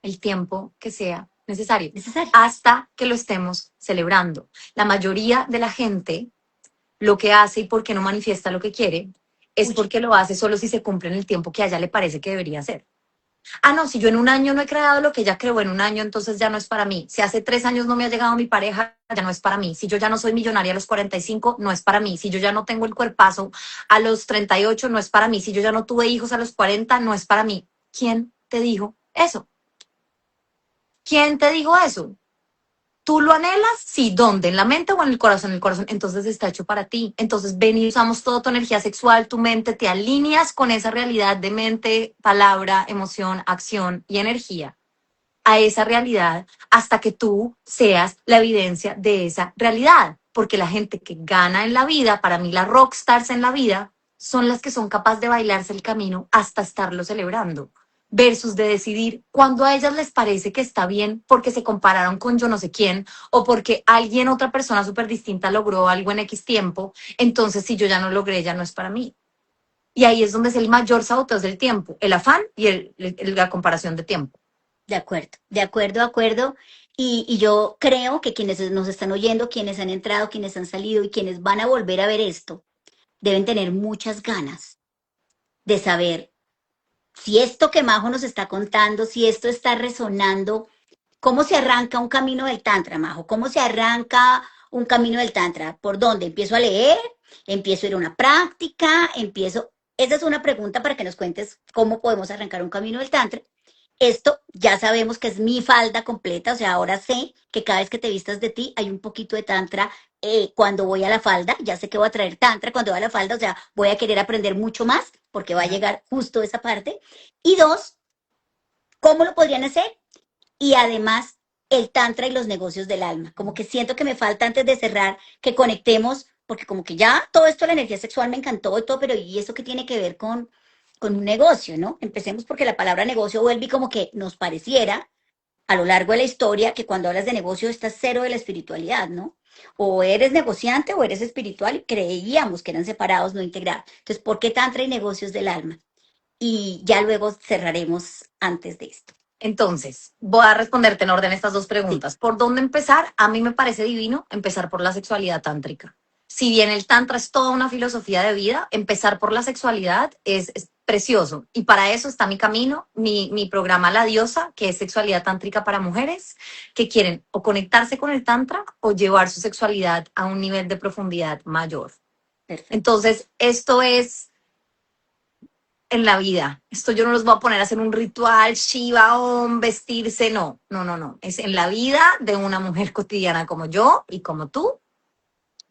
Speaker 2: el tiempo que sea necesario
Speaker 1: necesario.
Speaker 2: hasta que lo estemos celebrando. La mayoría de la gente lo que hace y por qué no manifiesta lo que quiere es
Speaker 1: Huye.
Speaker 2: porque lo hace solo si se cumple en el tiempo que a ella le parece que debería ser. Ah, no, si yo en un año no he creado lo que ella creó en un año, entonces ya no es para mí. Si hace 3 años no me ha llegado mi pareja, ya no es para mí. Si yo ya no soy millonaria a los 45, no es para mí. Si yo ya no tengo el cuerpazo a los 38, no es para mí. Si yo ya no tuve hijos a los 40, no es para mí. ¿Quién te dijo eso? ¿Quién te dijo eso? ¿Tú lo anhelas? Sí, ¿dónde? ¿En la mente o en el corazón? En el corazón. Entonces está hecho para ti. Entonces ven y usamos toda tu energía sexual, tu mente, te alineas con esa realidad de mente, palabra, emoción, acción y energía a esa realidad hasta que tú seas la evidencia de esa realidad. Porque la gente que gana en la vida, para mí las rockstars en la vida, son las que son capaces de bailarse el camino hasta estarlo celebrando. Versus de decidir cuando a ellas les parece que está bien porque se compararon con yo no sé quién o porque alguien, otra persona súper distinta logró algo en X tiempo, entonces si yo ya no logré, ya no es para mí. Y ahí es donde es el mayor saboteo del tiempo, el afán y la comparación de tiempo.
Speaker 1: De acuerdo, de acuerdo, de acuerdo. Y yo creo que quienes nos están oyendo, quienes han entrado, quienes han salido y quienes van a volver a ver esto, deben tener muchas ganas de saber si esto que Majo nos está contando, si esto está resonando, cómo se arranca un camino del Tantra, Majo, cómo se arranca un camino del Tantra, por dónde empiezo a leer, empiezo a ir a una práctica, empiezo... Esa es una pregunta para que nos cuentes cómo podemos arrancar un camino del Tantra. Esto ya sabemos que es mi falda completa, o sea, ahora sé que cada vez que te vistas de ti hay un poquito de tantra cuando voy a la falda, ya sé que voy a traer tantra cuando voy a la falda, o sea, voy a querer aprender mucho más porque va a llegar justo esa parte. Y dos, ¿cómo lo podrían hacer? Y además, el tantra y los negocios del alma, como que siento que me falta antes de cerrar que conectemos, porque como que ya todo esto de la energía sexual me encantó y todo, pero ¿y eso qué tiene que ver con un negocio, ¿no? Empecemos porque la palabra negocio vuelve y como que nos pareciera a lo largo de la historia que cuando hablas de negocio estás cero de la espiritualidad, ¿no? O eres negociante o eres espiritual y creíamos que eran separados, no integrados. Entonces, ¿por qué tantra y negocios del alma? Y ya luego cerraremos antes de esto.
Speaker 2: Entonces, voy a responderte en orden estas dos
Speaker 1: Sí,
Speaker 2: preguntas. ¿Por dónde empezar? A mí me parece divino empezar por la sexualidad tántrica. Si bien el tantra es toda una filosofía de vida, empezar por la sexualidad es precioso. Y para eso está mi camino, mi programa La Diosa, que es sexualidad tántrica para mujeres que quieren o conectarse con el tantra o llevar su sexualidad a un nivel de profundidad mayor.
Speaker 1: perfecto.
Speaker 2: Entonces, esto es en la vida. Esto yo no los voy a poner a hacer un ritual, Shiva Om, vestirse, no, no, no, no. Es en la vida de una mujer cotidiana como yo y como tú,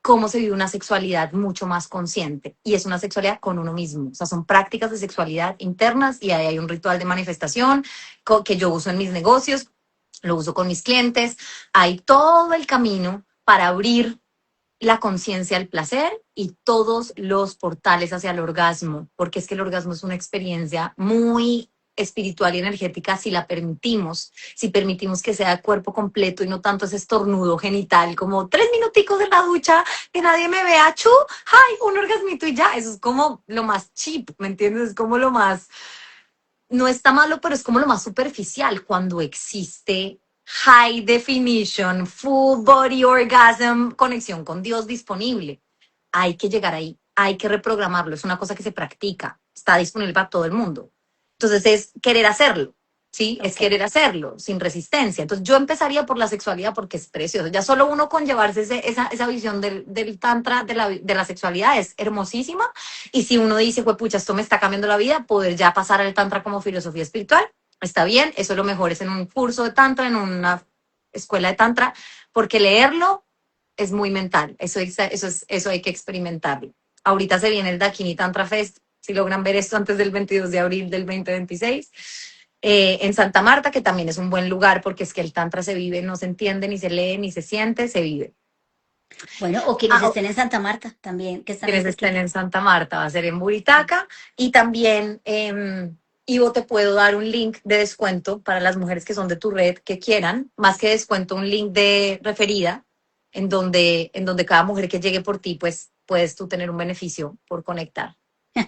Speaker 2: cómo se vive una sexualidad mucho más consciente. Y es una sexualidad con uno mismo. O sea, son prácticas de sexualidad internas y ahí hay un ritual de manifestación que yo uso en mis negocios, lo uso con mis clientes. Hay todo el camino para abrir la conciencia del placer y todos los portales hacia el orgasmo, porque es que el orgasmo es una experiencia muy espiritual y energética si la permitimos, si permitimos que sea de cuerpo completo y no tanto ese estornudo genital como 3 minuticos en la ducha, que nadie me vea, chu, ay, un orgasmito y ya, eso es como lo más cheap, ¿me entiendes? Es como lo más, no está malo, pero es como lo más superficial cuando existe high definition, full body orgasm, conexión con Dios disponible. Hay que llegar ahí, hay que reprogramarlo, es una cosa que se practica, está disponible para todo el mundo. Entonces es querer hacerlo, ¿sí? Es querer hacerlo sin resistencia. Entonces yo empezaría por la sexualidad porque es precioso. Ya solo uno con llevarse esa visión del tantra, de la sexualidad es hermosísima. Y si uno dice, pues pucha, esto me está cambiando la vida, poder ya pasar al tantra como filosofía espiritual, está bien. Eso lo mejor es en un curso de tantra, en una escuela de tantra, porque leerlo es muy mental. Eso hay que experimentarlo. Ahorita se viene el Dakini Tantra Fest, si logran ver esto antes del 22 de abril del 2026, en Santa Marta, que también es un buen lugar porque es que el Tantra se vive, no se entiende, ni se lee, ni se siente, se vive.
Speaker 1: Bueno, o quienes estén en Santa Marta también, que están ahí
Speaker 2: Quienes estén
Speaker 1: cerquita.
Speaker 2: en Santa Marta, va a ser en Buritaca. Y también, Ivo, te puedo dar un link de descuento para las mujeres que son de tu red que quieran, más que descuento, un link de referida, en donde cada mujer que llegue por ti, pues puedes tú tener un beneficio por conectar.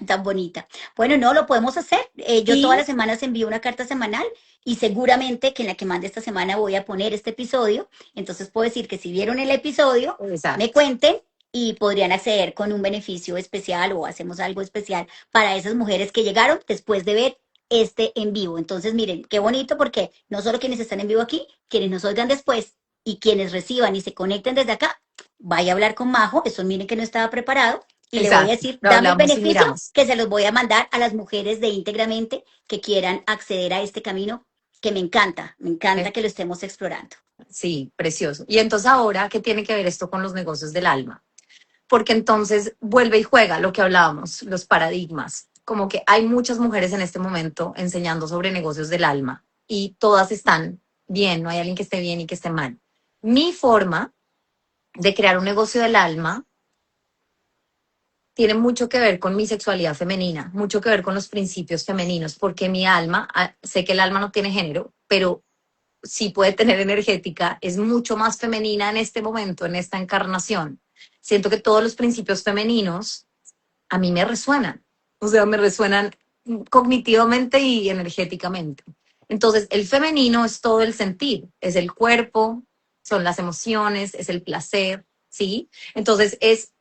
Speaker 1: Tan bonita. Bueno, no, lo podemos hacer. Yo todas
Speaker 2: Y
Speaker 1: las semanas envío una carta semanal y seguramente que en la que mande esta semana voy a poner este episodio. Entonces puedo decir que si vieron el episodio, me
Speaker 2: exacto.
Speaker 1: cuenten y podrían acceder con un beneficio especial o hacemos algo especial para esas mujeres que llegaron después de ver este en vivo. Entonces, miren, qué bonito porque no solo quienes están en vivo aquí, quienes nos oigan después y quienes reciban y se conecten desde acá, vaya a hablar con Majo, eso miren que no estaba preparado y le voy a
Speaker 2: Exacto,
Speaker 1: decir,
Speaker 2: lo
Speaker 1: dame el
Speaker 2: hablamos y
Speaker 1: beneficio
Speaker 2: miramos.
Speaker 1: que se los voy a mandar a las mujeres de íntegramente que quieran acceder a este camino que me encanta
Speaker 2: ¿Eh?
Speaker 1: que lo estemos explorando.
Speaker 2: Sí, precioso. Y entonces ahora, ¿qué tiene que ver esto con los negocios del alma? Porque entonces vuelve y juega lo que hablábamos, los paradigmas. Como que hay muchas mujeres en este momento enseñando sobre negocios del alma y todas están bien, no hay alguien que esté bien y que esté mal. Mi forma de crear un negocio del alma tiene mucho que ver con mi sexualidad femenina, mucho que ver con los principios femeninos, porque mi alma, sé que el alma no tiene género, pero sí puede tener energética, es mucho más femenina en este momento, en esta encarnación. Siento que todos los principios femeninos a mí me resuenan, o sea, me resuenan cognitivamente y energéticamente. Entonces, el femenino es todo el sentir, es el cuerpo, son las emociones, es el placer, ¿sí? Entonces, es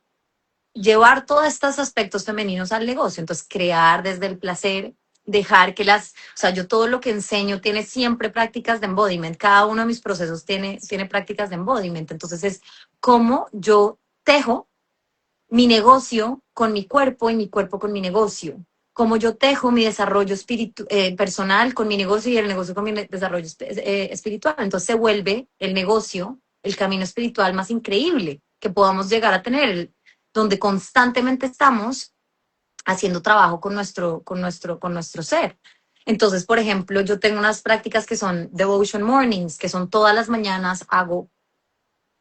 Speaker 2: llevar todos estos aspectos femeninos al negocio, entonces crear desde el placer, dejar que o sea, yo todo lo que enseño tiene siempre prácticas de embodiment, cada uno de mis procesos tiene prácticas de embodiment, entonces es cómo yo tejo mi negocio con mi cuerpo y mi cuerpo con mi negocio, cómo yo tejo mi desarrollo personal con mi negocio y el negocio con mi desarrollo espiritual, entonces se vuelve el negocio, el camino espiritual más increíble que podamos llegar a tener, donde constantemente estamos haciendo trabajo con nuestro ser. Entonces, por ejemplo, yo tengo unas prácticas que son devotion mornings, que son todas las mañanas hago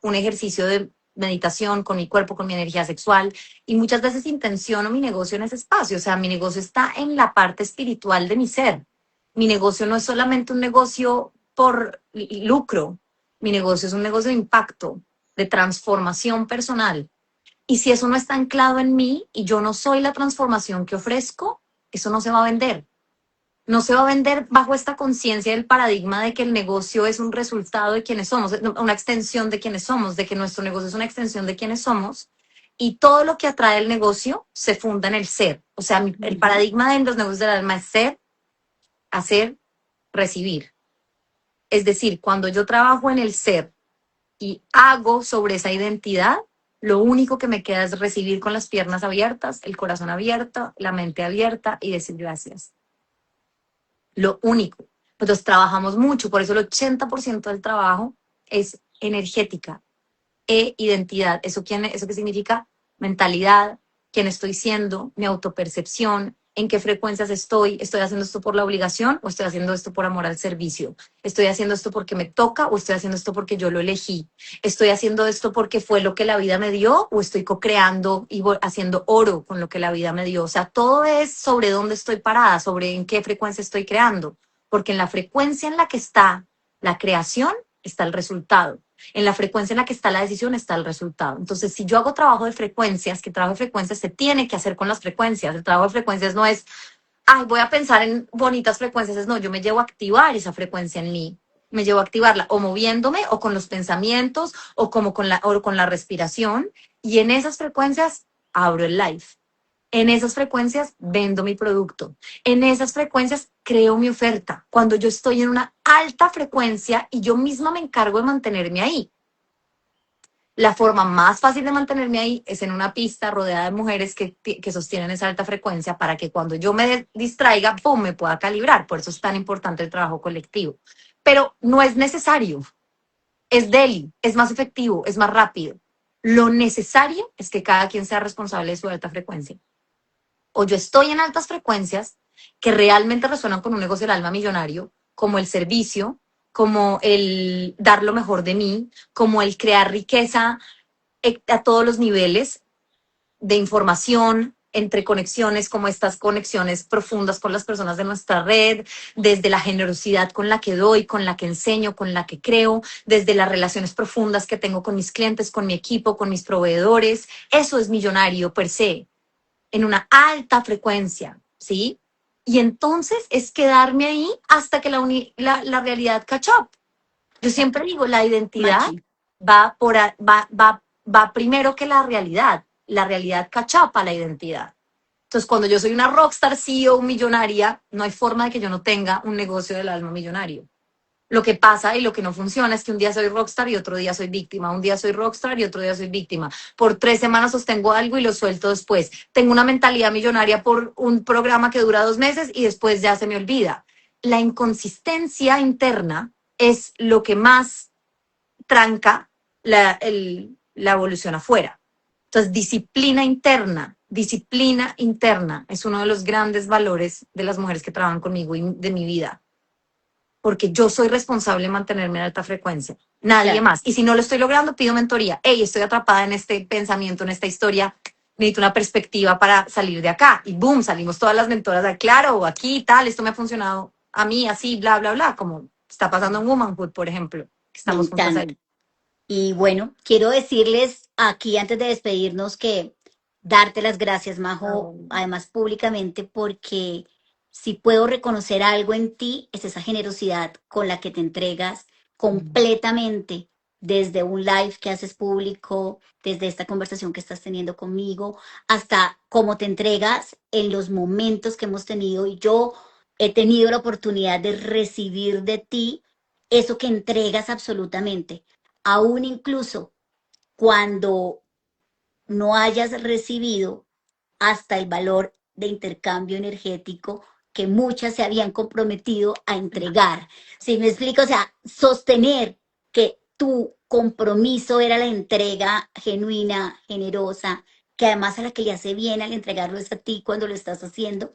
Speaker 2: un ejercicio de meditación con mi cuerpo, con mi energía sexual y muchas veces intenciono mi negocio en ese espacio. O sea, mi negocio está en la parte espiritual de mi ser. Mi negocio no es solamente un negocio por lucro. Mi negocio es un negocio de impacto, de transformación personal. Y si eso no está anclado en mí y yo no soy la transformación que ofrezco, eso no se va a vender. No se va a vender bajo esta conciencia del paradigma de que el negocio es un resultado de quienes somos, una extensión de quienes somos, de que nuestro negocio es una extensión de quienes somos. Y todo lo que atrae el negocio se funda en el ser. O sea, el
Speaker 1: Ujú.
Speaker 2: paradigma de los negocios del alma es ser, hacer, recibir. Es decir, cuando yo trabajo en el ser y hago sobre esa identidad, lo único que me queda es recibir con las piernas abiertas, el corazón abierto, la mente abierta y decir gracias. Lo único. Entonces trabajamos mucho, por eso el 80% del trabajo es energética e identidad. ¿Eso qué significa? Mentalidad, quién estoy siendo, mi autopercepción, en qué frecuencias estoy haciendo esto por la obligación o estoy haciendo esto por amor al servicio, estoy haciendo esto porque me toca o estoy haciendo esto porque yo lo elegí, estoy haciendo esto porque fue lo que la vida me dio o estoy co-creando y haciendo oro con lo que la vida me dio. O sea, todo es sobre dónde estoy parada, sobre en qué frecuencia estoy creando, porque en la frecuencia en la que está la creación está el resultado. En la frecuencia en la que está la decisión está el resultado. Entonces, si yo hago trabajo de frecuencias, que trabajo de frecuencias se tiene que hacer con las frecuencias. El trabajo de frecuencias no es, ay, voy a pensar en bonitas frecuencias. Es no, yo me llevo a activar esa frecuencia en mí. Me llevo a activarla o moviéndome o con los pensamientos o como con la respiración. Y en esas frecuencias abro el live. En esas frecuencias vendo mi producto. En esas frecuencias creo mi oferta. Cuando yo estoy en una alta frecuencia y yo misma me encargo de mantenerme ahí. La forma más fácil de mantenerme ahí es en una pista rodeada de mujeres que sostienen esa alta frecuencia para que cuando yo me distraiga, ¡pum!, me pueda calibrar. Por eso es tan importante el trabajo colectivo. Pero no es necesario. Es daily, es más efectivo, es más rápido. Lo necesario es que cada quien sea responsable de su alta frecuencia. O yo estoy en altas frecuencias que realmente resuenan con un negocio del alma millonario, como el servicio, como el dar lo mejor de mí, como el crear riqueza a todos los niveles de información, entre conexiones, como estas conexiones profundas con las personas de nuestra red, desde la generosidad con la que doy, con la que enseño, con la que creo, desde las relaciones profundas que tengo con mis clientes, con mi equipo, con mis proveedores. Eso es millonario per se, en una alta frecuencia, ¿sí? Y entonces es quedarme ahí hasta que la realidad catch up. Yo siempre digo, la identidad
Speaker 1: Machi.
Speaker 2: va primero que la realidad catch up a la identidad. Entonces, cuando yo soy una rockstar CEO millonaria, no hay forma de que yo no tenga un negocio del alma millonario. Lo que pasa y lo que no funciona es que un día soy rockstar y otro día soy víctima. Un día soy rockstar y otro día soy víctima. Por 3 semanas sostengo algo y lo suelto después. Tengo una mentalidad millonaria por un programa que dura 2 meses y después ya se me olvida. La inconsistencia interna es lo que más tranca la evolución afuera. Entonces, disciplina interna es uno de los grandes valores de las mujeres que trabajan conmigo y de mi vida, porque yo soy responsable de mantenerme en alta frecuencia, nadie
Speaker 1: Claro.
Speaker 2: más. Y si no lo estoy logrando, pido mentoría. Hey, estoy atrapada en este pensamiento, en esta historia, necesito una perspectiva para salir de acá. Y boom, salimos todas las mentoras de claro, aquí, tal, esto me ha funcionado a mí, así, bla, bla, bla, como está pasando en Womanhood, por ejemplo, que
Speaker 1: Me
Speaker 2: estamos juntas
Speaker 1: encanta.
Speaker 2: ahí.
Speaker 1: Y bueno, quiero decirles aquí antes de despedirnos que darte las gracias, Majo, además públicamente, porque si puedo reconocer algo en ti, es esa generosidad con la que te entregas completamente desde un live que haces público, desde esta conversación que estás teniendo conmigo, hasta cómo te entregas en los momentos que hemos tenido. Y yo he tenido la oportunidad de recibir de ti eso que entregas absolutamente, aún incluso cuando no hayas recibido hasta el valor de intercambio energético que muchas se habían comprometido a entregar. ¿Sí me explico? O sea, sostener que tu compromiso era la entrega genuina, generosa, que además a la que le hace bien al entregarlo es a ti cuando lo estás haciendo.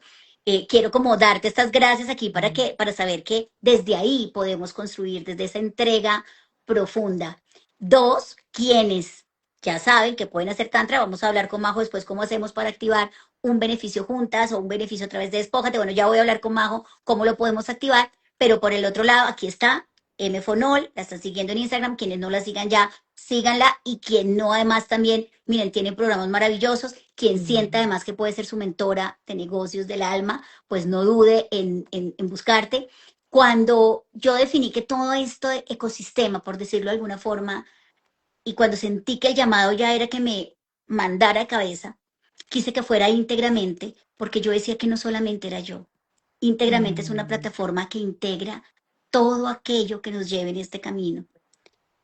Speaker 1: Quiero como darte estas gracias aquí para saber que desde ahí podemos construir, desde esa entrega profunda. Dos, quienes ya saben que pueden hacer tantra. Vamos a hablar con Majo después cómo hacemos para activar un beneficio juntas o un beneficio a través de Despójate. Bueno, ya voy a hablar con Majo cómo lo podemos activar, pero por el otro lado, aquí está Mfonol, la están siguiendo en Instagram. Quienes no la sigan ya, síganla. Y quien no, además también, miren, tienen programas maravillosos. Quien sienta además que puede ser su mentora de negocios del alma, pues no dude en buscarte. Cuando yo definí que todo esto de ecosistema, por decirlo de alguna forma, y cuando sentí que el llamado ya era que me mandara a cabeza, quise que fuera íntegramente, porque yo decía que no solamente era yo. Íntegramente es una plataforma que integra todo aquello que nos lleve en este camino.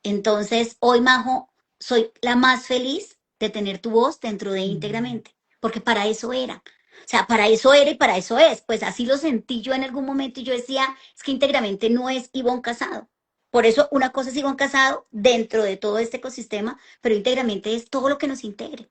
Speaker 1: Entonces, hoy, Majo, soy la más feliz de tener tu voz dentro de íntegramente, porque para eso era. O sea, para eso era y para eso es. Pues así lo sentí yo en algún momento y yo decía, es que íntegramente no es Ivonne Casado. Por eso una cosa es Ivonne Casado dentro de todo este ecosistema, pero íntegramente es todo lo que nos integre.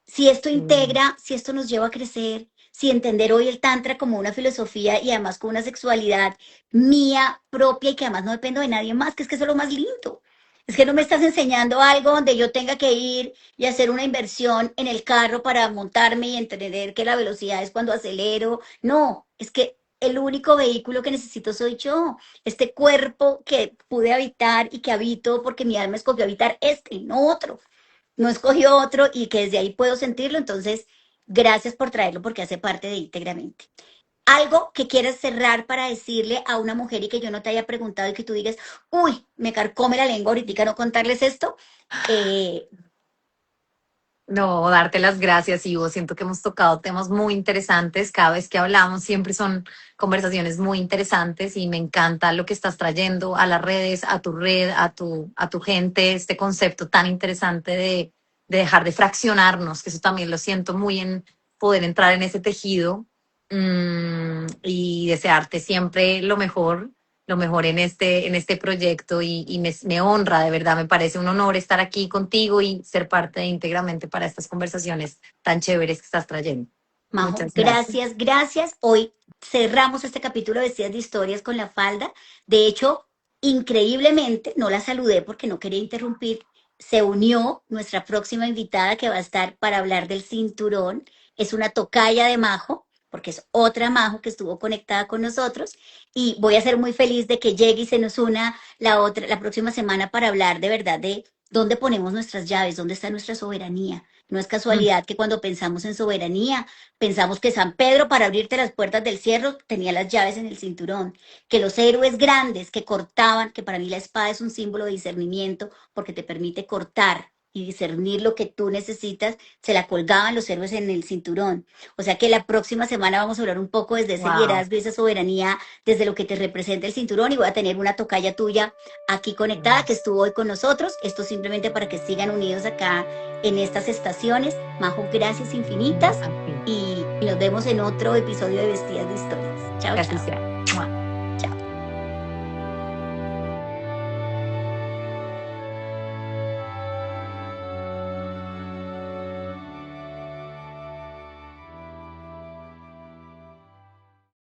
Speaker 1: Si esto
Speaker 2: Mm.
Speaker 1: integra, si esto nos lleva a crecer, si entender hoy el Tantra como una filosofía y además con una sexualidad mía propia y que además no dependo de nadie más, que eso es lo más lindo. Es que no me estás enseñando algo donde yo tenga que ir y hacer una inversión en el carro para montarme y entender que la velocidad es cuando acelero. No, es que el único vehículo que necesito soy yo. Este cuerpo que pude habitar y que habito porque mi alma escogió habitar este, no otro. No escogió otro y que desde ahí puedo sentirlo. Entonces, gracias por traerlo porque hace parte de íntegramente. Algo que quieras cerrar para decirle a una mujer y que yo no te haya preguntado y que tú digas, uy, me carcome la lengua ahorita no contarles esto. Eh,
Speaker 2: No, darte las gracias, Ivo. Siento que hemos tocado temas muy interesantes. Cada vez que hablamos siempre son conversaciones muy interesantes y me encanta lo que estás trayendo a las redes, a tu red, a tu gente, este concepto tan interesante de dejar de fraccionarnos, que eso también lo siento muy en poder entrar en ese tejido. Y desearte siempre lo mejor en este proyecto y me honra, de verdad, me parece un honor estar aquí contigo y ser parte íntegramente para estas conversaciones tan chéveres que estás trayendo.
Speaker 1: Majo,
Speaker 2: Muchas gracias.
Speaker 1: gracias, gracias. Hoy cerramos este capítulo de Vestidas de Historias con la falda. De hecho, increíblemente, no la saludé porque no quería interrumpir. Se unió nuestra próxima invitada que va a estar para hablar del cinturón. Es una tocaya de Majo, porque es otra Majo que estuvo conectada con nosotros. Y voy a ser muy feliz de que llegue y se nos una la próxima semana para hablar de verdad de dónde ponemos nuestras llaves, dónde está nuestra soberanía. No es
Speaker 2: Mm.
Speaker 1: casualidad que cuando pensamos en soberanía, pensamos que San Pedro para abrirte las puertas del cielo tenía las llaves en el cinturón, que los héroes grandes que cortaban, que para mí la espada es un símbolo de discernimiento porque te permite cortar y discernir lo que tú necesitas, se la colgaban los héroes en el cinturón. O sea que la próxima semana vamos a hablar un poco desde ese
Speaker 2: Wow.
Speaker 1: liderazgo y esa soberanía, desde lo que te representa el cinturón y voy a tener una tocaya tuya aquí conectada que estuvo hoy con nosotros. Esto simplemente para que sigan unidos acá en estas estaciones. Majo, gracias infinitas
Speaker 2: Así,
Speaker 1: y nos vemos en otro episodio de Vestidas de Historias. Chao,
Speaker 2: que así
Speaker 1: chao.
Speaker 2: sea. Mua.